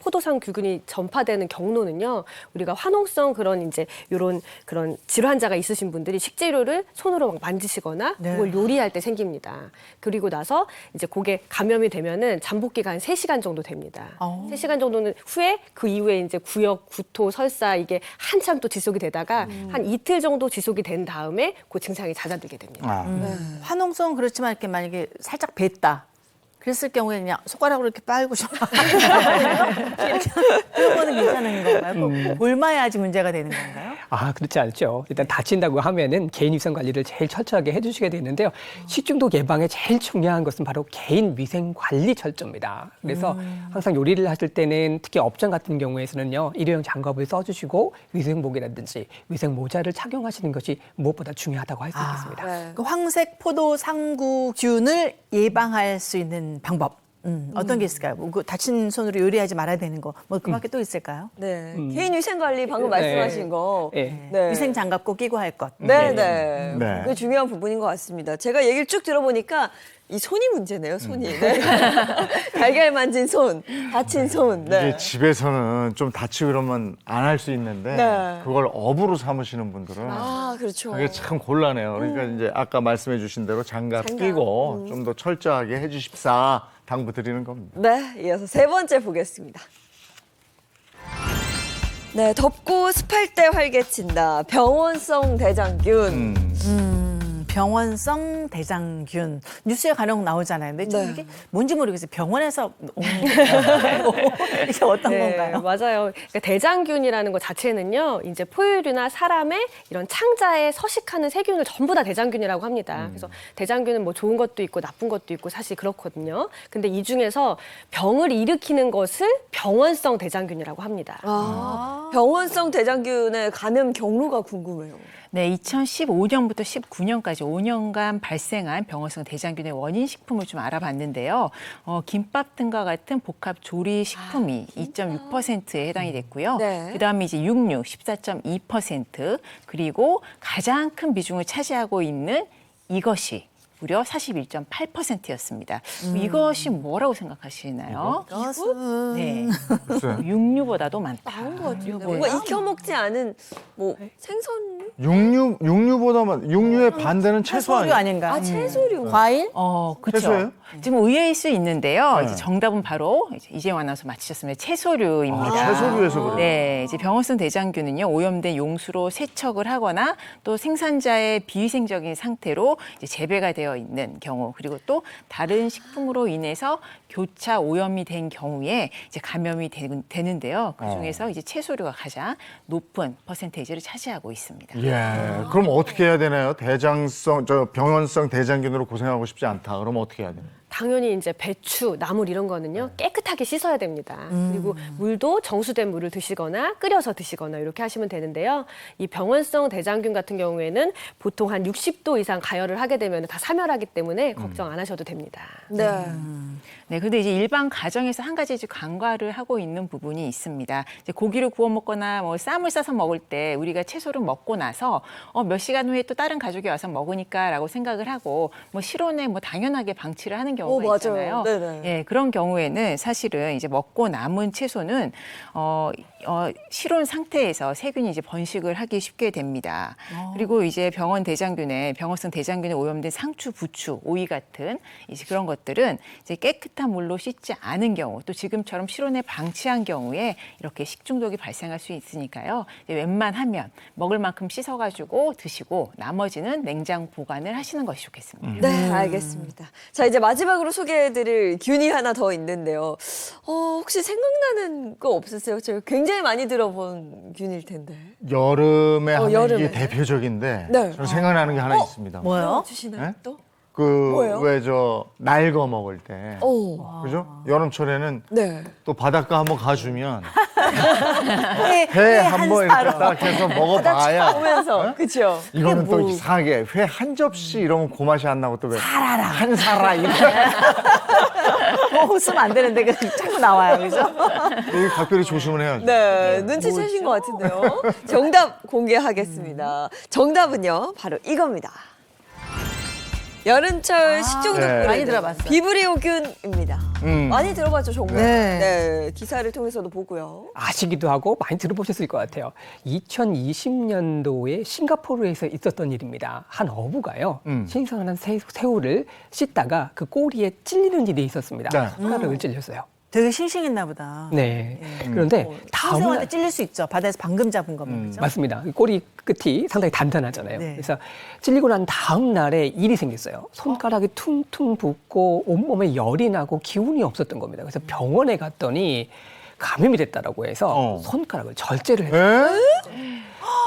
포도상균이 전파되는 경로는요 우리가 화농성 그런 이제 이런 그런 질환자가 있으신 분들이 식재료를 손으로 막 만지시거나 그걸 요리할 때 생깁니다. 그리고 나서 이제 그게 감염이 되면은 잠복기가 한 3시간 정도 됩니다. 3시간 정도는 후에 그 이후에 이제 구역, 구토, 설사 이게 한참 또 지속이 되다가 한 이틀 정도 지속이 된 다음에 그 증상이 잦아들게 됩니다. 화농성 그렇지만 이렇게 만약에 살짝 뱄다. 그랬을 경우에 그냥 손가락으로 이렇게 빨고 이렇게 그런 거는 괜찮은 건가요? 굶어야지 문제가 되는 건가요? 아, 그렇지 않죠. 일단 다친다고 하면은 개인 위생 관리를 제일 철저하게 해주시게 되는데요. 식중독 예방에 제일 중요한 것은 바로 개인 위생 관리 철저입니다. 그래서 항상 요리를 하실 때는 특히 업장 같은 경우에서는요, 일회용 장갑을 써주시고 위생복이라든지 위생 모자를 착용하시는 것이 무엇보다 중요하다고 할 수 있겠습니다. 그 황색 포도상구균을 예방할 수 있는 방법. 어떤 게 있을까요? 그 다친 손으로 요리하지 말아야 되는 거. 뭐 그밖에 또 있을까요? 네. 개인 위생 관리 방금 말씀하신 거. 네. 네. 위생 장갑 꼭 끼고 할 것. 네. 네. 그게 중요한 부분인 것 같습니다. 제가 얘기를 쭉 들어보니까 이 손이 문제네요, 손이. 네. 달걀 만진 손, 다친 손. 네. 이게 집에서는 좀 다치고 그러면 안 할 수 있는데 네. 그걸 업으로 삼으시는 분들은 아, 그렇죠. 그게 참 곤란해요. 그러니까 이제 아까 말씀해 주신 대로 장갑 끼고 좀 더 철저하게 해 주십사 당부드리는 겁니다. 네, 이어서 세 번째 보겠습니다. 네, 덥고 습할 때 활개친다. 병원성 대장균. 병원성 대장균. 뉴스에 간혹 나오잖아요. 근데 좀 이게 뭔지 모르겠어요. 병원에서 오는 건가요? 이게 어떤 건가요? 맞아요. 그러니까 대장균이라는 것 자체는요, 이제 포유류나 사람의 이런 창자에 서식하는 세균을 전부 다 대장균이라고 합니다. 그래서 대장균은 뭐 좋은 것도 있고 나쁜 것도 있고 사실 그렇거든요. 근데 이 중에서 병을 일으키는 것을 병원성 대장균이라고 합니다. 병원성 대장균의 감염 경로가 궁금해요. 네, 2015년부터 19년까지 5년간 발생한 병원성 대장균의 원인 식품을 좀 알아봤는데요. 김밥 등과 같은 복합 조리 식품이 2.6%에 해당이 됐고요. 네. 그다음에 이제 육류 14.2%, 그리고 가장 큰 비중을 차지하고 있는 이것이 무려 41.8%였습니다. 이것이 뭐라고 생각하시나요? 이것은 네, 육류보다도 많다. 나은 것 같은데. 뭔가 익혀 먹지 않은 뭐 생선. 육류보다만 육류의 반대는 채소 채소류 아니에요? 아닌가? 채소류. 과일? 그렇죠. 채소예요? 지금 의외일 수 있는데요. 이제 정답은 바로 이재용 아나운서 맞히셨습니다. 채소류입니다. 채소류에서 그래요? 네, 이제 병원성 대장균은요, 오염된 용수로 세척을 하거나 또 생산자의 비위생적인 상태로 이제 재배가 되어 있는 경우, 그리고 또 다른 식품으로 인해서 교차 오염이 된 경우에 이제 감염이 되는데요. 그 중에서 이제 채소류가 가장 높은 퍼센테이지를 차지하고 있습니다. 예. 그럼 어떻게 해야 되나요? 병원성 대장균으로 고생하고 싶지 않다. 그럼 어떻게 해야 되나요? 당연히 이제 배추, 나물 이런 거는요 깨끗하게 씻어야 됩니다. 그리고 물도 정수된 물을 드시거나 끓여서 드시거나 이렇게 하시면 되는데요. 이 병원성 대장균 같은 경우에는 보통 한 60도 이상 가열을 하게 되면 다 사멸하기 때문에 걱정 안 하셔도 됩니다. 네. 네, 근데 이제 일반 가정에서 한 가지 간과를 하고 있는 부분이 있습니다. 이제 고기를 구워 먹거나 뭐 쌈을 싸서 먹을 때 우리가 채소를 먹고 나서 몇 시간 후에 또 다른 가족이 와서 먹으니까라고 생각을 하고 뭐 실온에 뭐 당연하게 방치를 하는 경우가 맞아요. 있잖아요. 네네. 예, 그런 경우에는 사실은 이제 먹고 남은 채소는 실온 상태에서 세균이 이제 번식을 하기 쉽게 됩니다. 그리고 이제 병원성 대장균에 오염된 상추, 부추, 오이 같은 이제 그런 것들은 이제 깨끗한 물로 씻지 않은 경우, 또 지금처럼 실온에 방치한 경우에 이렇게 식중독이 발생할 수 있으니까요. 이제 웬만하면 먹을 만큼 씻어가지고 드시고 나머지는 냉장 보관을 하시는 것이 좋겠습니다. 네, 알겠습니다. 자, 이제 마지막으로 소개해드릴 균이 하나 더 있는데요. 혹시 생각나는 거 없으세요? 제가 굉장히 많이 들어본 균일 텐데. 여름에 하면 여름에. 이게 대표적인데 네. 저는 생각나는 게 하나 있습니다. 뭐요? 주시나요 네? 또? 그 왜 저 날거 먹을 때 오. 그죠? 여름철에는 네. 또 바닷가 한번 가주면 회 한번 이렇게 딱 해서 먹어봐야 오면서 그렇죠. 이거는 또 이상하게 회 한 접시 이러면 그 맛이 안 나고 또 왜 한 사라 이렇게 웃으면 안 되는데 그 자꾸 나와요, 그죠? 이거 각별히 조심을 해야죠. 네, 눈치채신 것 같은데요. 정답 공개하겠습니다. 정답은요, 바로 이겁니다. 여름철 식중독 네. 부르는 많이 들어봤어요. 비브리오균입니다. 많이 들어봤죠, 정말. 네. 네, 기사를 통해서도 보고요. 아시기도 하고 많이 들어보셨을 것 같아요. 2020년도에 싱가포르에서 있었던 일입니다. 한 어부가요. 신선한 새우를 씻다가 그 꼬리에 찔리는 일이 있었습니다. 네. 손가락을 찔렸어요. 되게 싱싱했나 보다. 네. 그런데 다음 생한테 날 찔릴 수 있죠. 바다에서 방금 잡은 거면 그죠? 맞습니다. 꼬리 끝이 상당히 단단하잖아요. 네. 그래서 찔리고 난 다음 날에 일이 생겼어요. 손가락이 퉁퉁 붓고 온몸에 열이 나고 기운이 없었던 겁니다. 그래서 병원에 갔더니 감염이 됐다라고 해서 손가락을 절제를 했어요.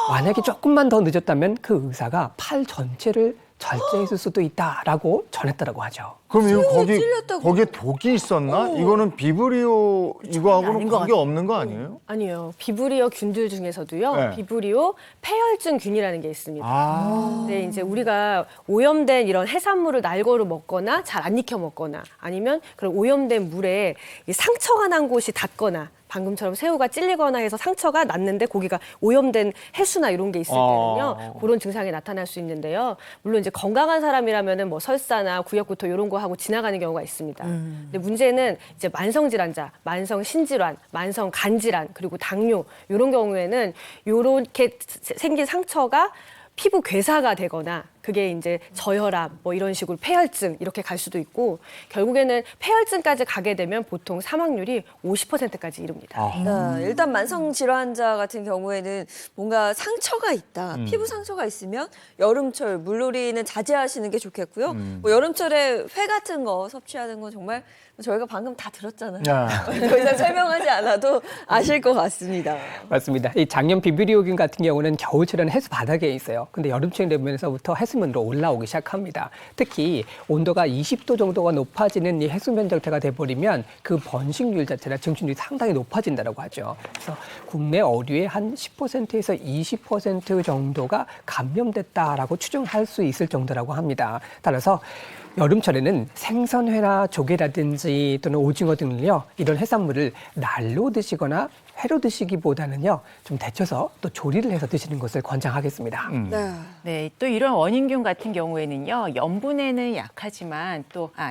만약에 조금만 더 늦었다면 그 의사가 팔 전체를 절제했을 수도 있다라고 전했다라고 하죠. 그럼 이거 찔렸다고. 거기에 독이 있었나? 이거는 비브리오 이거하고는 관계 없는 거 아니에요? 아니요. 비브리오 균들 중에서도요. 네. 비브리오 폐혈증균이라는 게 있습니다. 아. 네, 이제 우리가 오염된 이런 해산물을 날거로 먹거나 잘 안 익혀 먹거나 아니면 그런 오염된 물에 이 상처가 난 곳이 닿거나 방금처럼 새우가 찔리거나 해서 상처가 났는데 고기가 오염된 해수나 이런 게 있을 때는요. 그런 증상이 나타날 수 있는데요. 물론 이제 건강한 사람이라면은 뭐 설사나 구역구토 이런 거 하고 지나가는 경우가 있습니다. 근데 문제는 이제 만성 질환자, 만성 신질환, 만성 간질환 그리고 당뇨 이런 경우에는 요렇게 생긴 상처가 피부 괴사가 되거나 그게 이제 저혈압 뭐 이런 식으로 폐혈증 이렇게 갈 수도 있고 결국에는 폐혈증까지 가게 되면 보통 사망률이 50%까지 이릅니다. 네, 일단 만성 질환자 같은 경우에는 뭔가 상처가 있다, 피부 상처가 있으면 여름철 물놀이는 자제하시는 게 좋겠고요. 뭐 여름철에 회 같은 거 섭취하는 건 정말 저희가 방금 다 들었잖아요. 더 이상 설명하지 않아도 아실 것 같습니다. 맞습니다. 이 장염 비브리오균 같은 경우는 겨울철에는 해수 바닥에 있어요. 근데 여름철 되면서부터 해수면으로 올라오기 시작합니다. 특히 온도가 20도 정도가 높아지는 이 해수면 상태가 돼버리면 그 번식률 자체나 증식률이 상당히 높아진다고 하죠. 그래서 국내 어류의 한 10%에서 20% 정도가 감염됐다라고 추정할 수 있을 정도라고 합니다. 따라서 여름철에는 생선회나 조개라든지 또는 오징어 등을요, 이런 해산물을 날로 드시거나 회로 드시기보다는요, 좀 데쳐서 또 조리를 해서 드시는 것을 권장하겠습니다. 네, 또 이런 원인균 같은 경우에는요, 염분에는 약하지만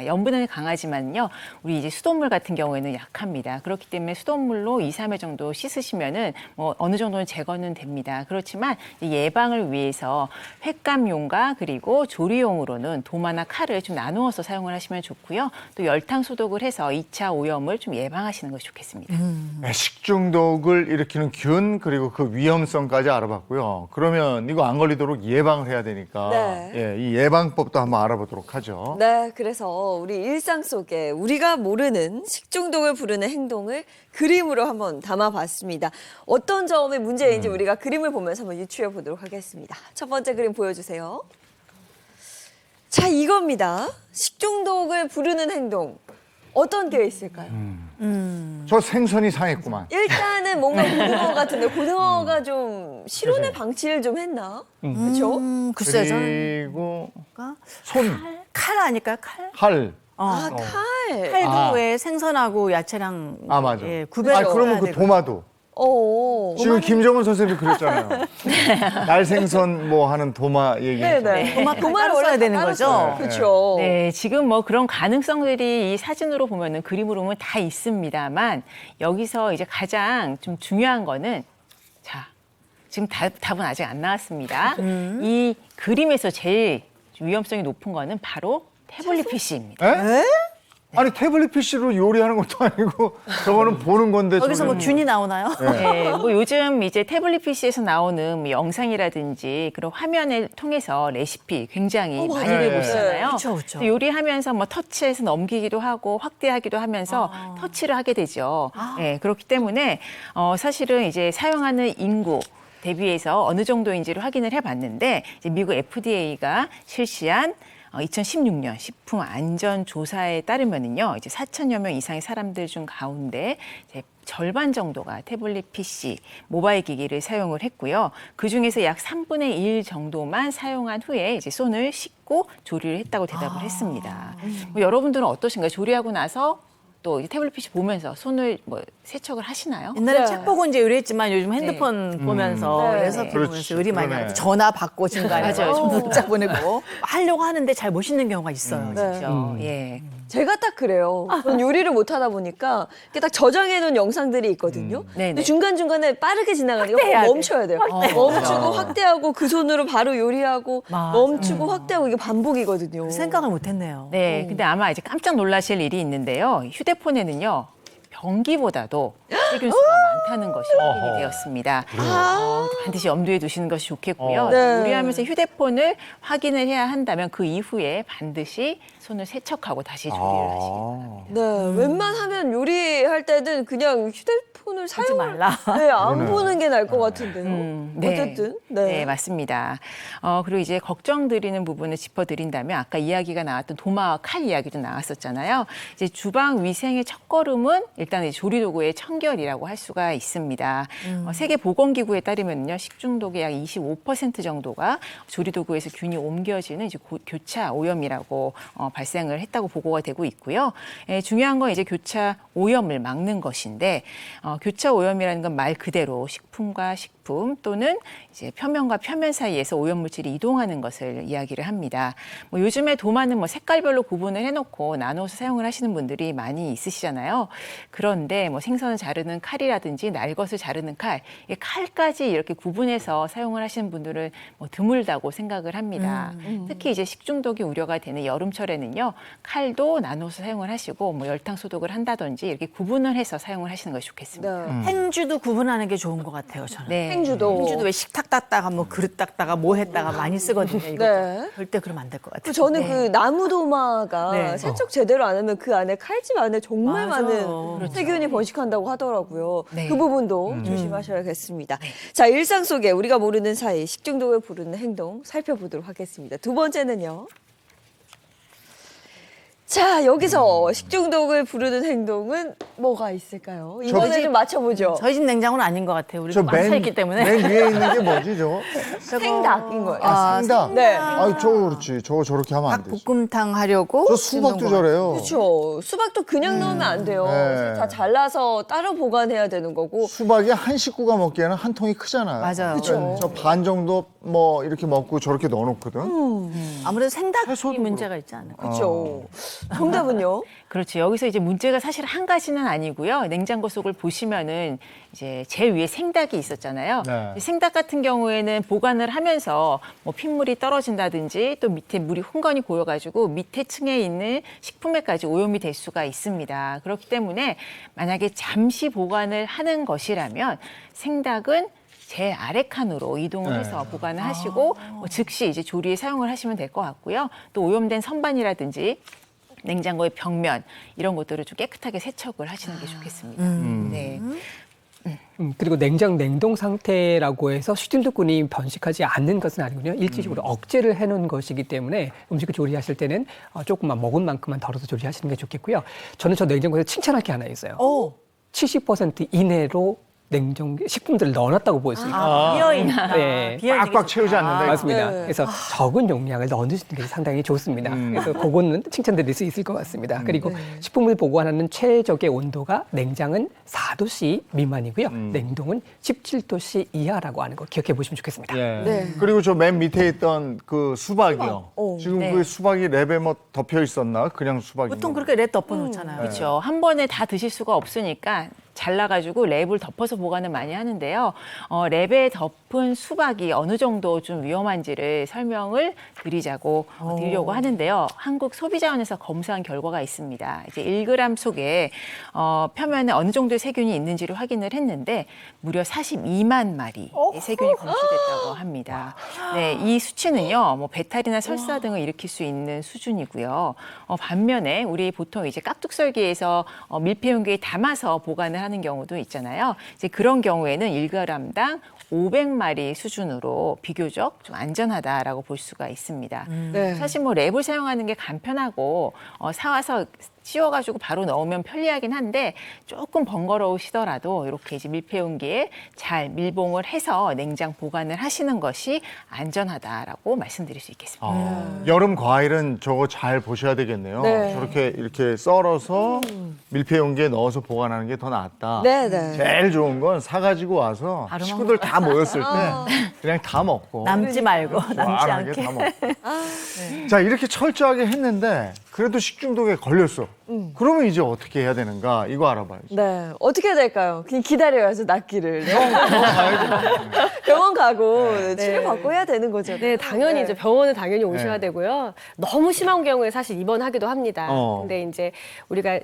염분에는 강하지만요, 우리 이제 수돗물 같은 경우에는 약합니다. 그렇기 때문에 수돗물로 2, 3회 정도 씻으시면은 뭐 어느 정도는 제거는 됩니다. 그렇지만 예방을 위해서 횟감용과 그리고 조리용으로는 도마나 칼을 좀 나누어서 사용을 하시면 좋고요. 또 열탕 소독을 해서 2차 오염을 좀 예방하시는 것이 좋겠습니다. 네, 식중독을 일으키는 균 그리고 그 위험성까지 알아봤고요. 그러면 이거 안 걸리도록 예방을 해야 되니까 네. 예, 이 예방법도 한번 알아보도록 하죠. 네, 그래서 우리 일상 속에 우리가 모르는 식중독을 부르는 행동을 그림으로 한번 담아봤습니다. 어떤 점이 문제인지 우리가 그림을 보면서 한번 유추해 보도록 하겠습니다. 첫 번째 그림 보여주세요. 자, 이겁니다. 식중독을 부르는 행동. 어떤 게 있을까요? 저 생선이 상했구만. 일단은 뭔가 고등어 같은데 고등어가 좀 실온의 방치를 좀 했나? 그렇죠? 글쎄요, 저는 그리고 손, 칼 아닐까요? 칼? 칼. 아, 칼. 칼도 아. 왜 생선하고 야채랑 아, 맞아. 예, 구별해서 그러면 해야 그 되고. 도마도. 지금 김정은 선생님이 그랬잖아요. 날생선 뭐 하는 도마 얘기했잖아요. 네네. 도마를 원래 되는 거죠. 그렇죠. 네, 지금 뭐 그런 가능성들이 이 사진으로 보면은 그림으로 보면 다 있습니다만 여기서 이제 가장 좀 중요한 거는 자, 지금 답은 아직 안 나왔습니다. 이 그림에서 제일 위험성이 높은 거는 바로 태블릿 PC입니다. 에? 아니 태블릿 PC로 요리하는 것도 아니고 저거는 보는 건데. 여기서 뭐 저는- 균이 나오나요? 네, 뭐 요즘 이제 태블릿 PC에서 나오는 뭐 영상이라든지 그런 화면을 통해서 레시피 굉장히 많이들 네. 보시잖아요. 그쵸, 그쵸. 또 요리하면서 뭐 터치해서 넘기기도 하고 확대하기도 하면서 터치를 하게 되죠. 네, 그렇기 때문에 사실은 이제 사용하는 인구 대비해서 어느 정도인지를 확인을 해봤는데 이제 미국 FDA가 실시한 2016년 식품 안전 조사에 따르면은요, 이제 4천여 명 이상의 사람들 중 가운데 이제 절반 정도가 태블릿 PC, 모바일 기기를 사용을 했고요. 그 중에서 약 3분의 1 정도만 사용한 후에 이제 손을 씻고 조리를 했다고 대답을 했습니다. 뭐 여러분들은 어떠신가요? 조리하고 나서 또 이 태블릿 PC 보면서 손을 뭐 세척을 하시나요? 옛날에 네. 책 보고 이제 요리했지만 요즘 핸드폰 보면서 네. 레시피 보면서 그렇지. 요리 많이 그러네. 하고 전화 받고 중간에 맞아요. 문자 보내고 하려고 하는데 잘 못 씻는 경우가 있어요. 네. 그렇죠. 예. 제가 딱 그래요. 저는 요리를 못 하다 보니까 이렇게 딱 저장해 놓은 영상들이 있거든요. 네네. 근데 중간중간에 빠르게 지나가니까 확대해야 돼. 멈춰야 돼요. 멈추고 확대하고 그 손으로 바로 요리하고 맞아. 멈추고 확대하고 이게 반복이거든요. 생각을 못 했네요. 네, 근데 아마 이제 깜짝 놀라실 일이 있는데요. 휴대폰에는요, 변기보다도 세균수가 많다는 것이 확인이 되었습니다. 반드시 염두에 두시는 것이 좋겠고요. 네. 요리하면서 휴대폰을 확인을 해야 한다면 그 이후에 반드시 손을 세척하고 다시 조리를 하시기 바랍니다. 네, 웬만하면 요리할 때는 그냥 휴대폰을 하지 사용을 말라. 네, 안 그러네. 보는 게 나을 것 같은데요. 네. 어쨌든 네, 맞습니다. 그리고 이제 걱정드리는 부분을 짚어드린다면 아까 이야기가 나왔던 도마와 칼 이야기도 나왔었잖아요. 이제 주방 위생의 첫걸음은 일단 이제 조리도구의 청결이라고 할 수가 있습니다. 세계보건기구에 따르면요, 식중독의 약 25% 정도가 조리도구에서 균이 옮겨지는 이제 교차 오염이라고 발생을 했다고 보고가 되고 있고요. 중요한 건 이제 교차 오염을 막는 것인데 교차 오염이라는 건 말 그대로 식품과 식품 또는 이제 표면과 표면 사이에서 오염물질이 이동하는 것을 이야기를 합니다. 뭐 요즘에 도마는 뭐 색깔별로 구분을 해놓고 나눠서 사용을 하시는 분들이 많이 있으시잖아요. 그런데 뭐 생선을 자르는 칼이라든지 날 것을 자르는 칼, 이 칼까지 이렇게 구분해서 사용을 하시는 분들은 뭐 드물다고 생각을 합니다. 특히 이제 식중독이 우려가 되는 여름철에는요, 칼도 나눠서 사용을 하시고 뭐 열탕 소독을 한다든지 이렇게 구분을 해서 사용을 하시는 것이 좋겠습니다. 네. 행주도 구분하는 게 좋은 것 같아요, 저는. 네. 행주도. 행주도 왜 식탁 닦다가 뭐 그릇 닦다가 뭐 했다가 많이 쓰거든요. 이거 네. 절대 그러면 안 될 것 같아요. 저는 그 나무 도마가 네. 세척 제대로 안 하면 그 안에 칼집 안에 정말 맞아. 많은 세균이 번식한다고 하더라고요. 네. 그 부분도 조심하셔야겠습니다. 자, 일상 속에 우리가 모르는 사이 식중독을 부르는 행동 살펴보도록 하겠습니다. 두 번째는요. 자, 여기서 식중독을 부르는 행동은 뭐가 있을까요? 이번에는 맞춰보죠. 저희 집 냉장고는 아닌 것 같아요. 우리 저 많이 사 맨 있기 때문에. 위에 있는 게 뭐지 저거? 생닭인 거예요. 생닭. 네. 저거 그렇지. 저거 저렇게 하면 안 되지. 닭볶음탕 하려고. 저 수박도 저래요. 그렇죠. 수박도 그냥 넣으면 안 돼요. 네. 다 잘라서 따로 보관해야 되는 거고. 수박이 한 식구가 먹기에는 한 통이 크잖아요. 맞아요. 그쵸. 저 반 정도 뭐 이렇게 먹고 저렇게 넣어놓거든. 아무래도 생닭이 채소도 문제가 있지 않을까. 그렇죠. 정답은요? 그렇죠. 여기서 이제 문제가 사실 한 가지는 아니고요. 냉장고 속을 보시면은 이제 제일 위에 생닭이 있었잖아요. 네. 생닭 같은 경우에는 보관을 하면서 뭐 핏물이 떨어진다든지 또 밑에 물이 흥건히 고여가지고 밑에 층에 있는 식품에까지 오염이 될 수가 있습니다. 그렇기 때문에 만약에 잠시 보관을 하는 것이라면 생닭은 제일 아래 칸으로 이동을 해서 보관을 하시고 뭐 즉시 이제 조리에 사용을 하시면 될 것 같고요. 또 오염된 선반이라든지 냉장고의 벽면 이런 것들을 좀 깨끗하게 세척을 하시는 게 좋겠습니다. 네. 그리고 냉동 상태라고 해서 식중독균이 번식하지 않는 것은 아니군요. 일시적으로 억제를 해놓은 것이기 때문에 음식을 조리하실 때는 조금만 먹은 만큼만 덜어서 조리하시는 게 좋겠고요. 저는 저 냉장고에서 칭찬할 게 하나 있어요. 70% 이내로 식품들을 넣어놨다고 보였습니다. 비어있나. 네. 꽉꽉 채우지 않는다. 맞습니다. 네. 그래서 적은 용량을 넣어주시는 게 상당히 좋습니다. 그래서 그거는 칭찬드릴 수 있을 것 같습니다. 그리고 식품을 보관하는 최적의 온도가 냉장은 4도씨 미만이고요. 냉동은 17도씨 이하라고 하는 거 기억해 보시면 좋겠습니다. 예. 네. 그리고 저 맨 밑에 있던 그 수박이요. 지금 네. 그 수박이 랩에 뭐 덮여 있었나? 그냥 수박이. 보통 그렇게 랩 덮어놓잖아요. 그렇죠. 한 번에 다 드실 수가 없으니까 잘라가지고 랩을 덮어서 보관을 많이 하는데요. 랩에 덮은 수박이 어느 정도 좀 위험한지를 설명을 드리려고 하는데요. 한국 소비자원에서 검수한 결과가 있습니다. 이제 1g 속에 표면에 어느 정도의 세균이 있는지를 확인을 했는데 무려 42만 마리의 세균이 검출됐다고 합니다. 네, 이 수치는요, 뭐 배탈이나 설사 등을 일으킬 수 있는 수준이고요. 반면에 우리 보통 이제 깍둑썰기에서 밀폐용기에 담아서 보관을 하는 경우도 있잖아요. 이제 그런 경우에는 1g당 500마리 수준으로 비교적 좀 안전하다라고 볼 수가 있습니다. 네. 사실 뭐 랩을 사용하는 게 간편하고 사와서 씌워가지고 바로 넣으면 편리하긴 한데 조금 번거로우시더라도 이렇게 이제 밀폐용기에 잘 밀봉을 해서 냉장 보관을 하시는 것이 안전하다라고 말씀드릴 수 있겠습니다. 여름 과일은 저거 잘 보셔야 되겠네요. 네. 저렇게 이렇게 썰어서 밀폐용기에 넣어서 보관하는 게 더 낫다. 네, 네. 제일 좋은 건 사가지고 와서 바로 식구들 다 모였을 때 그냥 다 먹고 남지 말고, 남지 시원하게 않게. 다 먹고. 자, 이렇게 철저하게 했는데 그래도 식중독에 걸렸어. 그러면 이제 어떻게 해야 되는가? 이거 알아봐야지. 네. 어떻게 해야 될까요? 그냥 기다려야죠, 낫기를. 네. 병원 가고 치료 받고 해야 되는 거죠. 네, 당연히 이제 병원은 당연히 오셔야 네. 되고요. 너무 심한 경우에 사실 입원하기도 합니다. 근데 이제 우리가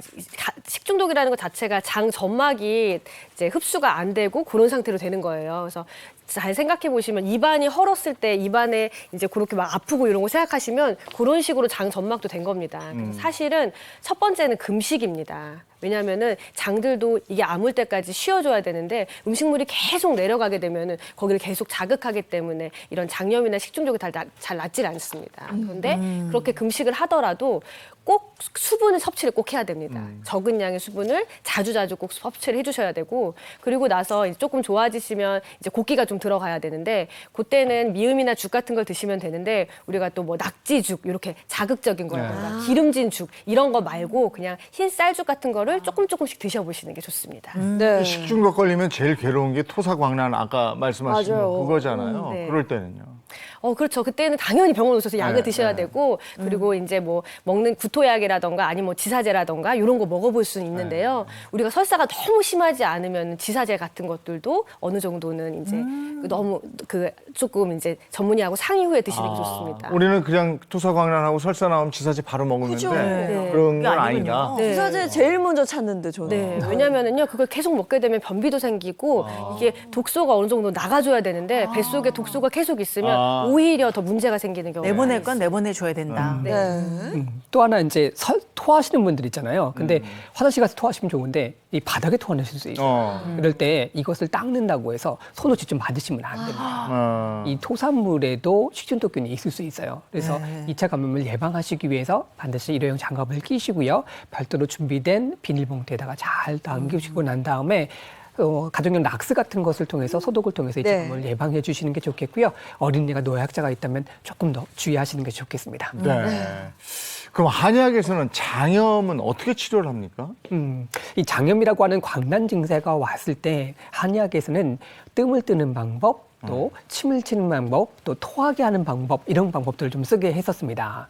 식중독이라는 것 자체가 장 점막이 이제 흡수가 안 되고 그런 상태로 되는 거예요. 그래서 잘 생각해 보시면 입안이 헐었을 때 입안에 이제 그렇게 막 아프고 이런 거 생각하시면 그런 식으로 장 점막도 된 겁니다. 그래서 사실은 첫 번째는 금식입니다. 왜냐하면은 장들도 이게 아물 때까지 쉬어줘야 되는데 음식물이 계속 내려가게 되면은 거기를 계속 자극하기 때문에 이런 장염이나 식중독이 잘 낫질 않습니다. 그런데 그렇게 금식을 하더라도 꼭 수분을 섭취를 꼭 해야 됩니다. 적은 양의 수분을 자주 꼭 섭취를 해주셔야 되고 그리고 나서 이제 조금 좋아지시면 이제 고기가 좀 들어가야 되는데 그때는 미음이나 죽 같은 걸 드시면 되는데 우리가 또 뭐 낙지죽 이렇게 자극적인 거라든가 기름진 죽 이런 거 말고 그냥 흰 쌀죽 같은 거를 조금씩 드셔보시는 게 좋습니다. 네. 식중독 걸리면 제일 괴로운 게 토사광난 아까 말씀하신 맞아요. 거 그거잖아요. 네. 그럴 때는요. 그렇죠. 그때는 당연히 병원 오셔서 약을 네, 드셔야 네. 되고 그리고 이제 뭐 먹는 구토약이라던가 아니면 뭐 지사제라던가 이런 거 먹어볼 수는 있는데요. 우리가 설사가 너무 심하지 않으면 지사제 같은 것들도 어느 정도는 이제 너무 조금 이제 전문의하고 상의 후에 드시는 게 좋습니다. 우리는 그냥 토사광난하고 설사 나오면 지사제 바로 먹는데 그죠. 네. 그런 그게 건 아니군요. 아니다. 네. 주사제 제일 먼저 찾는데 저는. 네, 왜냐면은요, 그걸 계속 먹게 되면 변비도 생기고, 이게 독소가 어느 정도 나가줘야 되는데, 뱃속에 독소가 계속 있으면 오히려 더 문제가 생기는 경우가 내보낼 건 내보내줘야 된다. 네. 또 하나 이제 토하시는 분들 있잖아요. 근데 화장실 가서 토하시면 좋은데 이 바닥에 토하실 수 있어요. 이럴 때 이것을 닦는다고 해서 손으로 직접 만드시면 안 됩니다. 이 토산물에도 식중독균이 있을 수 있어요. 그래서 2차 감염을 예방하시기 위해서 반드시 일회용 장갑을 끼시고요. 별도로 준비된 비닐봉투에다가 잘 담기시고 난 다음에 가정용 락스 같은 것을 통해서 소독을 통해서 이 감염을 예방해 주시는 게 좋겠고요. 어린이가 노약자가 있다면 조금 더 주의하시는 게 좋겠습니다. 네. 그럼 한의학에서는 장염은 어떻게 치료를 합니까? 이 장염이라고 하는 광난 증세가 왔을 때 한의학에서는 뜸을 뜨는 방법, 또 침을 치는 방법, 또 토하게 하는 방법 이런 방법들을 좀 쓰게 했었습니다.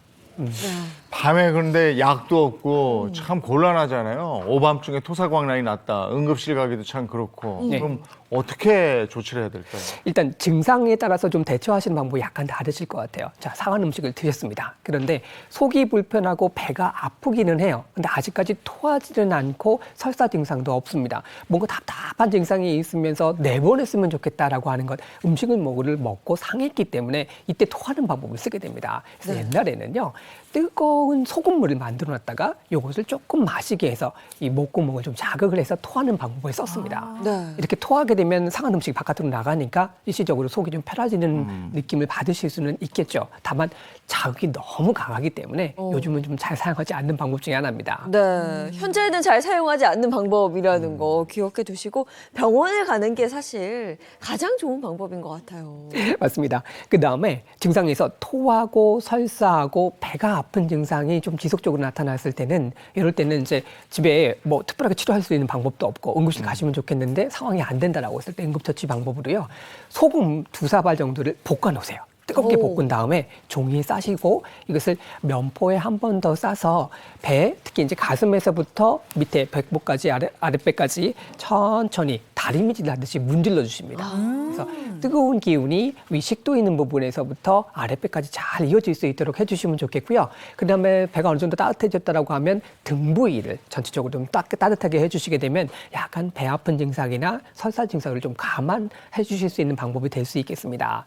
밤에 그런데 약도 없고 참 곤란하잖아요. 오밤중에 토사광난이 났다. 응급실 가기도 참 그렇고. 그럼 어떻게 조치를 해야 될까요? 일단 증상에 따라서 좀 대처하시는 방법이 약간 다르실 것 같아요. 자, 상한 음식을 드셨습니다. 그런데 속이 불편하고 배가 아프기는 해요. 근데 아직까지 토하지는 않고 설사 증상도 없습니다. 뭔가 답답한 증상이 있으면서 내보냈으면 좋겠다라고 하는 것, 음식을 먹고 상했기 때문에 이때 토하는 방법을 쓰게 됩니다. 그래서 옛날에는요, 뜨거운 소금물을 만들어 놨다가 이것을 조금 마시게 해서 이 목구멍을 좀 자극을 해서 토하는 방법을 썼습니다. 네. 이렇게 토하게 되면 상한 음식이 바깥으로 나가니까 일시적으로 속이 좀 편해지는 느낌을 받으실 수는 있겠죠. 다만 자극이 너무 강하기 때문에 요즘은 좀 잘 사용하지 않는 방법 중에 하나입니다. 네, 현재는 잘 사용하지 않는 방법이라는 거 기억해 두시고 병원에 가는 게 사실 가장 좋은 방법인 것 같아요. 맞습니다. 그 다음에 증상에서 토하고 설사하고 배가 아픈 증상이 좀 지속적으로 나타났을 때는 이럴 때는 이제 집에 뭐 특별하게 치료할 수 있는 방법도 없고 응급실 가시면 좋겠는데 상황이 안 된다라고 했을 때 응급처치 방법으로요. 소금 2-4발 정도를 볶아 놓으세요. 뜨겁게 볶은 다음에 종이에 싸시고 이것을 면포에 한 번 더 싸서 배, 특히 이제 가슴에서부터 밑에 배꼽까지 아랫배까지 천천히 다리미질 하듯이 문질러 주십니다. 그래서 뜨거운 기운이 위 식도 있는 부분에서부터 아랫배까지 잘 이어질 수 있도록 해주시면 좋겠고요. 그다음에 배가 어느 정도 따뜻해졌다라고 하면 등 부위를 전체적으로 좀 따뜻하게 해주시게 되면 약간 배 아픈 증상이나 설사 증상을 좀 감안해 주실 수 있는 방법이 될 수 있겠습니다.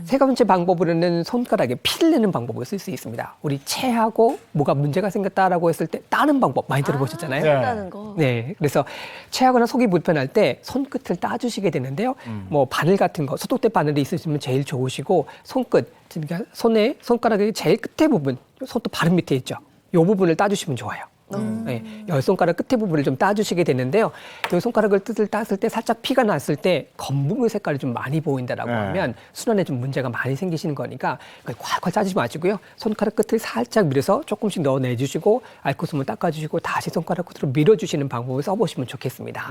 세 번째 방법으로는 손가락에 피를 내는 방법을 쓸 수 있습니다. 우리 체하고 뭐가 문제가 생겼다라고 했을 때 따는 방법 많이 들어보셨잖아요. 따는 거. 네, 그래서 체하거나 속이 불편할 때 손끝을 따주시게 되는데요. 뭐 바늘 같은 거, 소독대 바늘이 있으시면 제일 좋으시고 손끝, 그러니까 손가락의 제일 끝에 부분, 손톱 바른 밑에 있죠. 이 부분을 따주시면 좋아요. 네, 열 손가락 끝에 부분을 좀 따주시게 되는데요. 이 손가락을 땄을 때 살짝 피가 났을 때 검붉은 색깔이 좀 많이 보인다라고 하면 순환에 좀 문제가 많이 생기시는 거니까 콸콸 짜지 마시고요. 손가락 끝을 살짝 밀어서 조금씩 넣어내주시고 알코올을 닦아주시고 다시 손가락 끝으로 밀어주시는 방법을 써보시면 좋겠습니다.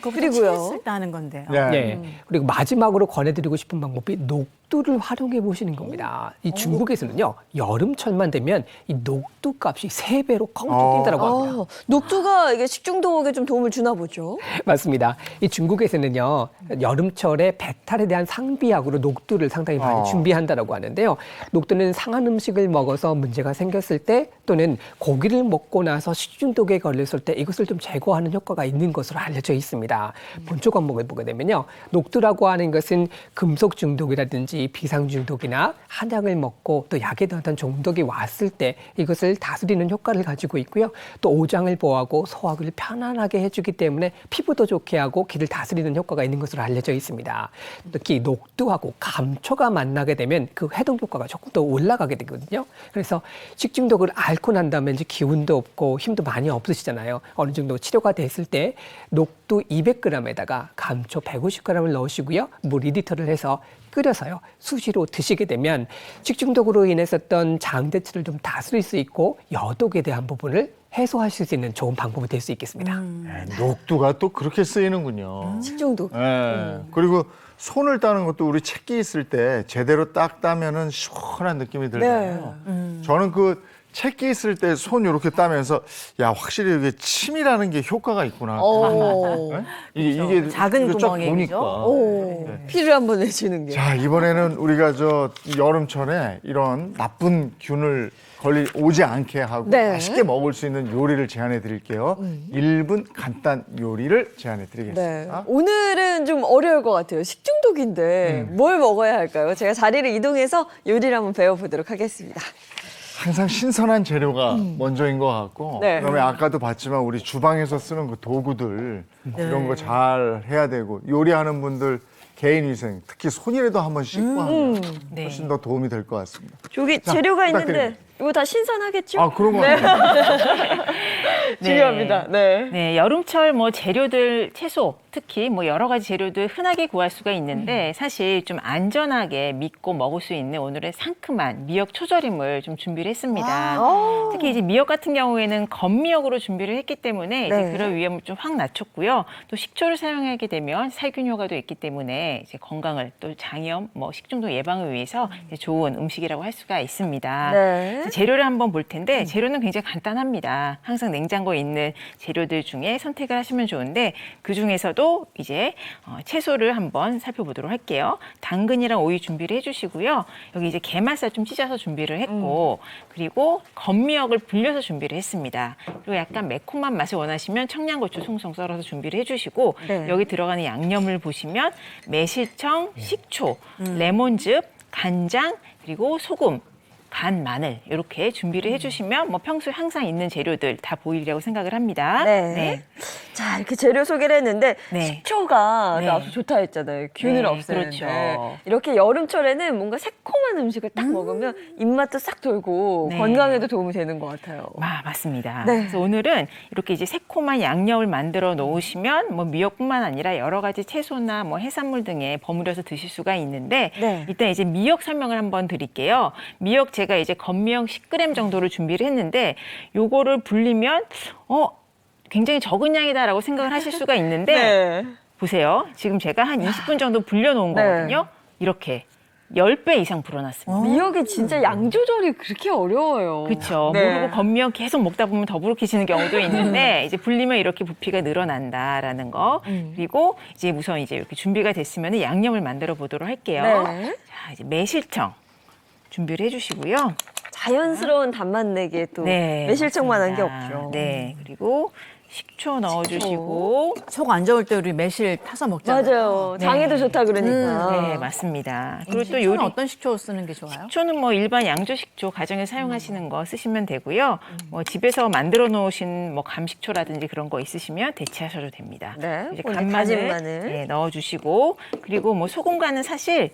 그리고요. 쓸 때 하는 건데요. 네. 그리고 마지막으로 권해드리고 싶은 방법이 녹두를 활용해 보시는 겁니다. 이 중국에서는요, 여름철만 되면 이 녹두 값이 3배로 껑 뛴다라고 합니다. 녹두가 이게 식중독에 좀 도움을 주나 보죠? 맞습니다. 이 중국에서는요, 여름철에 배탈에 대한 상비약으로 녹두를 상당히 많이 준비한다라고 하는데요. 녹두는 상한 음식을 먹어서 문제가 생겼을 때 또는 고기를 먹고 나서 식중독에 걸렸을 때 이것을 좀 제거하는 효과가 있는 것으로 알려져 있습니다. 본초 과목을 보게 되면요, 녹두라고 하는 것은 금속 중독이라든지 비상 중독이나 한약을 먹고 또 약에 대한 중독이 왔을 때 이것을 다스리는 효과를 가지고 있고요. 또 오장을 보호하고 소화를 편안하게 해주기 때문에 피부도 좋게 하고 기를 다스리는 효과가 있는 것으로 알려져 있습니다. 특히 녹두하고 감초가 만나게 되면 그 해독 효과가 조금 더 올라가게 되거든요. 그래서 식중독을 앓고 난 다음에 이제 기운도 없고 힘도 많이 없으시잖아요. 어느 정도 치료가 됐을 때 녹두 200g에다가 감초 150g을 넣으시고요. 물 2리터를 해서 끓여서요, 수시로 드시게 되면 식중독으로 인했었던 장대치를 좀 다스릴 수 있고 여독에 대한 부분을 해소하실 수 있는 좋은 방법이 될 수 있겠습니다. 녹두가 또 그렇게 쓰이는군요. 식중독. 그리고 손을 따는 것도 우리 채끼 있을 때 제대로 딱 따면은 시원한 느낌이 들잖아요. 저는 그 채끼 있을 때 손 이렇게 따면서 야, 확실히 이게 침이라는 게 효과가 있구나. 이게 작은 이거 쫙 구멍에, 보니까. 피를 한번 내주는 게. 자, 이번에는 우리가 여름철에 이런 나쁜 균을 오지 않게 하고 맛있게 먹을 수 있는 요리를 제안해 드릴게요. 1분 간단 요리를 제안해 드리겠습니다. 오늘은 좀 어려울 것 같아요. 식중독인데 뭘 먹어야 할까요? 제가 자리를 이동해서 요리를 한번 배워보도록 하겠습니다. 항상 신선한 재료가 먼저인 것 같고 그다음에 아까도 봤지만 우리 주방에서 쓰는 그 도구들 이런 거 잘 해야 되고 요리하는 분들 개인 위생, 특히 손이라도 한번 씻고 하면 훨씬 더 도움이 될 것 같습니다. 여기 재료가 있는데 이거 다 신선하겠죠? 아, 그런 거 같아요. 중요합니다. 네, 여름철 뭐 재료들 채소 특히 뭐 여러 가지 재료들 흔하게 구할 수가 있는데 사실 좀 안전하게 믿고 먹을 수 있는 오늘의 상큼한 미역 초절임을 좀 준비를 했습니다. 특히 이제 미역 같은 경우에는 건미역으로 준비를 했기 때문에 이제 그런 위험을 좀 확 낮췄고요. 또 식초를 사용하게 되면 살균 효과도 있기 때문에 이제 건강을 또 장염, 뭐 식중독 예방을 위해서 이제 좋은 음식이라고 할 수가 있습니다. 재료를 한번 볼 텐데 재료는 굉장히 간단합니다. 항상 냉장고에 있는 재료들 중에 선택을 하시면 좋은데 그 중에서도 이제 채소를 한번 살펴보도록 할게요. 당근이랑 오이 준비를 해주시고요. 여기 이제 게맛살 좀 찢어서 준비를 했고 그리고 건미역을 불려서 준비를 했습니다. 그리고 약간 매콤한 맛을 원하시면 청양고추 송송 썰어서 준비를 해주시고 네. 여기 들어가는 양념을 보시면 매실청, 식초, 레몬즙, 간장, 그리고 소금, 간, 마늘 이렇게 준비를 해주시면 뭐 평소에 항상 있는 재료들 다 보이리라고 생각을 합니다. 네. 자, 이렇게 재료 소개를 했는데 네. 식초가 네. 또 앞서 좋다 했잖아요. 균을 네, 없애는데. 그렇죠. 이렇게 여름철에는 뭔가 새콤한 음식을 딱 먹으면 입맛도 싹 돌고 네. 건강에도 도움이 되는 것 같아요. 맞습니다. 네. 그래서 오늘은 이렇게 이제 새콤한 양념을 만들어 놓으시면 뭐 미역뿐만 아니라 여러 가지 채소나 뭐 해산물 등에 버무려서 드실 수가 있는데 네. 일단 이제 미역 설명을 한번 드릴게요. 미역 제가 이제 건미역 10g 정도를 준비를 했는데 요거를 불리면 굉장히 적은 양이다라고 생각을 하실 수가 있는데 네. 보세요. 지금 제가 한 20분 정도 불려놓은 거거든요. 이렇게 10배 이상 불어놨습니다. 미역이 진짜 양 조절이 그렇게 어려워요. 그렇죠. 네. 모르고 건미역 계속 먹다 보면 더부룩해지는 경우도 있는데 이제 불리면 이렇게 부피가 늘어난다라는 거. 그리고 이제 우선 이제 이렇게 준비가 됐으면 양념을 만들어 보도록 할게요. 네. 자, 이제 매실청 준비를 해주시고요. 자연스러운 단맛 내게 또 네, 매실청만한 게 맞습니다. 없죠. 네, 그리고 식초 넣어주시고. 속 안 좋을 때 우리 매실 타서 먹잖아요. 맞아요. 장에도 좋다 그러니까. 네, 맞습니다. 그리고 또 식초는 요리 어떤 식초 쓰는 게 좋아요? 식초는 뭐 일반 양조 식초 가정에 사용하시는 거 쓰시면 되고요. 뭐 집에서 만들어 놓으신 뭐 감식초라든지 그런 거 있으시면 대체하셔도 됩니다. 네, 이제 오늘 간마늘 다진 마늘. 네, 넣어주시고 그리고 뭐 소금간은 사실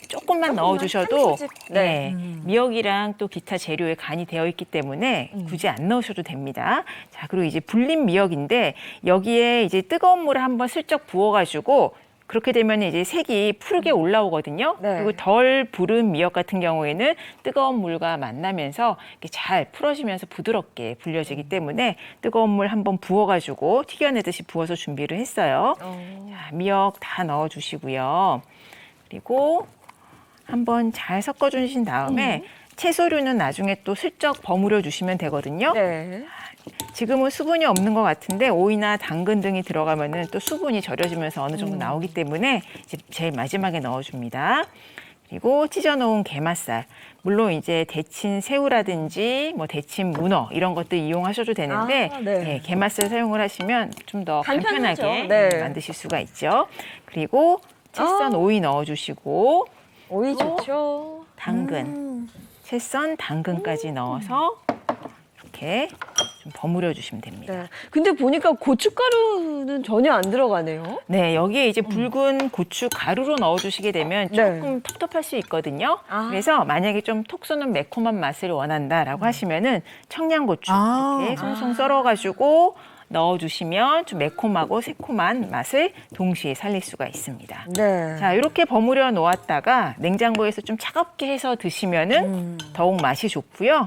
조금만 넣어주셔도 한 소집. 네, 미역이랑 또 기타 재료에 간이 되어 있기 때문에 굳이 안 넣으셔도 됩니다. 자, 그리고 이제 불린 미역인데 여기에 이제 뜨거운 물을 한번 슬쩍 부어가지고 그렇게 되면 이제 색이 푸르게 올라오거든요. 네. 그리고 덜 부른 미역 같은 경우에는 뜨거운 물과 만나면서 이렇게 잘 풀어지면서 부드럽게 불려지기 때문에 뜨거운 물 한번 부어가지고 튀겨내듯이 부어서 준비를 했어요. 자, 미역 다 넣어주시고요. 그리고 한번 잘 섞어주신 다음에 채소류는 나중에 또 슬쩍 버무려 주시면 되거든요. 네. 지금은 수분이 없는 것 같은데 오이나 당근 등이 들어가면은 또 수분이 절여지면서 어느 정도 나오기 때문에 이제 제일 마지막에 넣어줍니다. 그리고 찢어놓은 게맛살. 물론 이제 데친 새우라든지 뭐 데친 문어 이런 것들 이용하셔도 되는데 네, 게맛살 사용을 하시면 좀 더 간편하죠. 간편하게 네. 만드실 수가 있죠. 그리고 채썬 오이 넣어주시고 오이 좋죠. 당근, 채썬 당근까지 넣어서 이렇게 좀 버무려 주시면 됩니다. 네. 근데 보니까 고춧가루는 전혀 안 들어가네요. 네, 여기에 이제 붉은 고추 가루로 넣어주시게 되면 조금 텁텁할 수 있거든요. 그래서 만약에 좀 톡 쏘는 매콤한 맛을 원한다라고 하시면은 청양고추 이렇게 송송 썰어가지고 넣어주시면 좀 매콤하고 새콤한 맛을 동시에 살릴 수가 있습니다. 네. 자, 이렇게 버무려 놓았다가 냉장고에서 좀 차갑게 해서 드시면은 더욱 맛이 좋고요.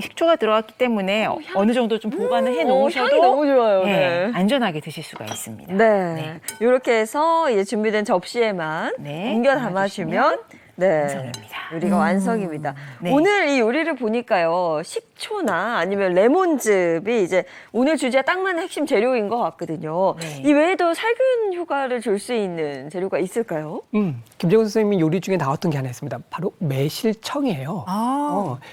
식초가 들어갔기 때문에 어느 정도 좀 보관을 해 놓으셔도 향이 너무 좋아요. 네, 네. 안전하게 드실 수가 있습니다. 네. 이렇게 해서 이제 준비된 접시에만 네, 옮겨 담아주면 네. 완성입니다. 요리가 완성입니다. 네. 오늘 이 요리를 보니까요. 식초나 아니면 레몬즙이 이제 오늘 주제에 딱 맞는 핵심 재료인 것 같거든요. 네. 이 외에도 살균 효과를 줄 수 있는 재료가 있을까요? 김정은 선생님이 요리 중에 나왔던 게 하나 있습니다. 바로 매실청이에요.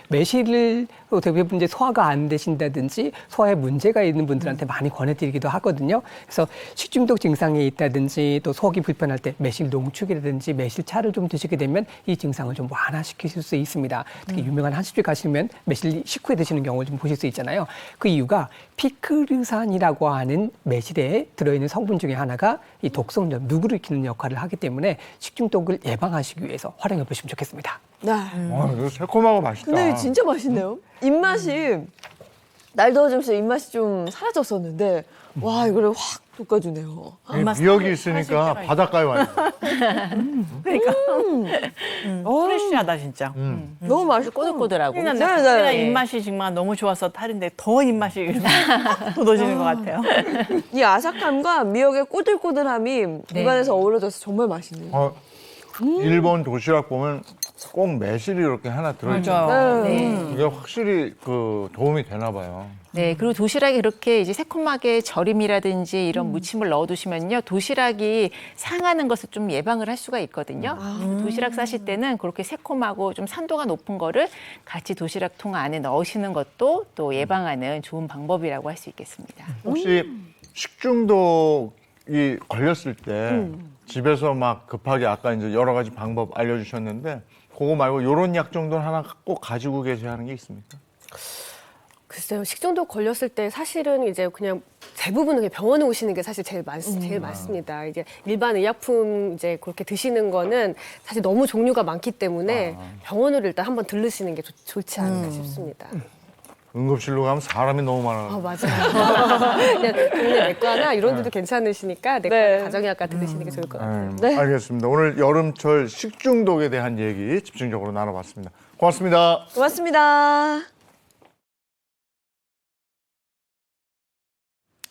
매실을 대부분 이제 소화가 안 되신다든지 소화에 문제가 있는 분들한테 많이 권해드리기도 하거든요. 그래서 식중독 증상이 있다든지 또 속이 불편할 때 매실 농축이라든지 매실차를 좀 드시게 되면 이 증상을 좀 완화시키실 수 있습니다. 특히 유명한 한식집 가시면 매실 식후에 드시는 경우를 좀 보실 수 있잖아요. 그 이유가 피크르산이라고 하는 매실에 들어있는 성분 중에 하나가 이 독성염, 누구를 일으키는 역할을 하기 때문에 식중독을 예방하시기 위해서 활용해 보시면 좋겠습니다. 네. 이거 새콤하고 맛있다. 근데 진짜 맛있네요. 입맛이 날 더워지면서 입맛이 좀 사라졌었는데 와 이거를 확 돋궈주네요. 미역이 있으니까 바닷가에 와 있어. 그러니까 프레쉬하다 진짜. 너무 맛있고 꼬들꼬들하고. 네, 내가 네. 입맛이 정말 너무 좋아서 탈인데 더 입맛이 돋아지는 것 같아요. 이 아삭함과 미역의 꼬들꼬들함이 입안에서 어우러져서 정말 맛있네요. 일본 도시락 보면 꼭 매실이 이렇게 하나 들어있죠. 맞아요. 이게 확실히 그 도움이 되나 봐요. 네, 그리고 도시락에 이렇게 이제 새콤하게 절임이라든지 이런 무침을 넣어두시면요, 도시락이 상하는 것을 좀 예방을 할 수가 있거든요. 도시락 싸실 때는 그렇게 새콤하고 좀 산도가 높은 거를 같이 도시락통 안에 넣으시는 것도 또 예방하는 좋은 방법이라고 할 수 있겠습니다. 혹시 식중독이 걸렸을 때 집에서 막 급하게 아까 이제 여러 가지 방법 알려주셨는데 그거 말고 이런 약 정도는 하나 꼭 가지고 계셔야 하는 게 있습니까? 글쎄요, 식중독 걸렸을 때 사실은 이제 그냥 대부분은 그냥 병원에 오시는 게 사실 제일 많습니다. 이제 일반 의약품 이제 그렇게 드시는 거는 사실 너무 종류가 많기 때문에 병원으로 일단 한번 들르시는 게 좋지 않을까 싶습니다. 응급실로 가면 사람이 너무 많아. 맞아요. 그냥 동네 내과나 이런 데도 괜찮으시니까 내과 가정의학과 들으시는 게 좋을 것 같아요. 알겠습니다. 오늘 여름철 식중독에 대한 얘기 집중적으로 나눠봤습니다. 고맙습니다. 고맙습니다.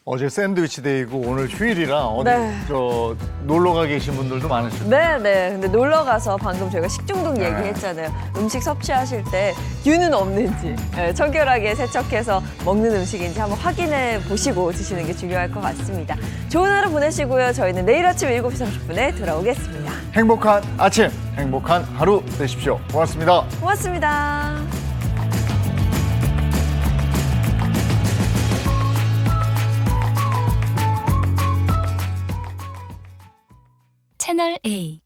어제 샌드위치 데이고 오늘 휴일이라 어디 저 놀러 가 계신 분들도 많으실 거예요. 네. 근데 놀러 가서 방금 저희가 식중독 얘기했잖아요. 음식 섭취하실 때 균은 없는지 청결하게 세척해서 먹는 음식인지 한번 확인해 보시고 드시는 게 중요할 것 같습니다. 좋은 하루 보내시고요. 저희는 내일 아침 7시 30분에 돌아오겠습니다. 행복한 아침, 행복한 하루 되십시오. 고맙습니다. 고맙습니다. 채널 A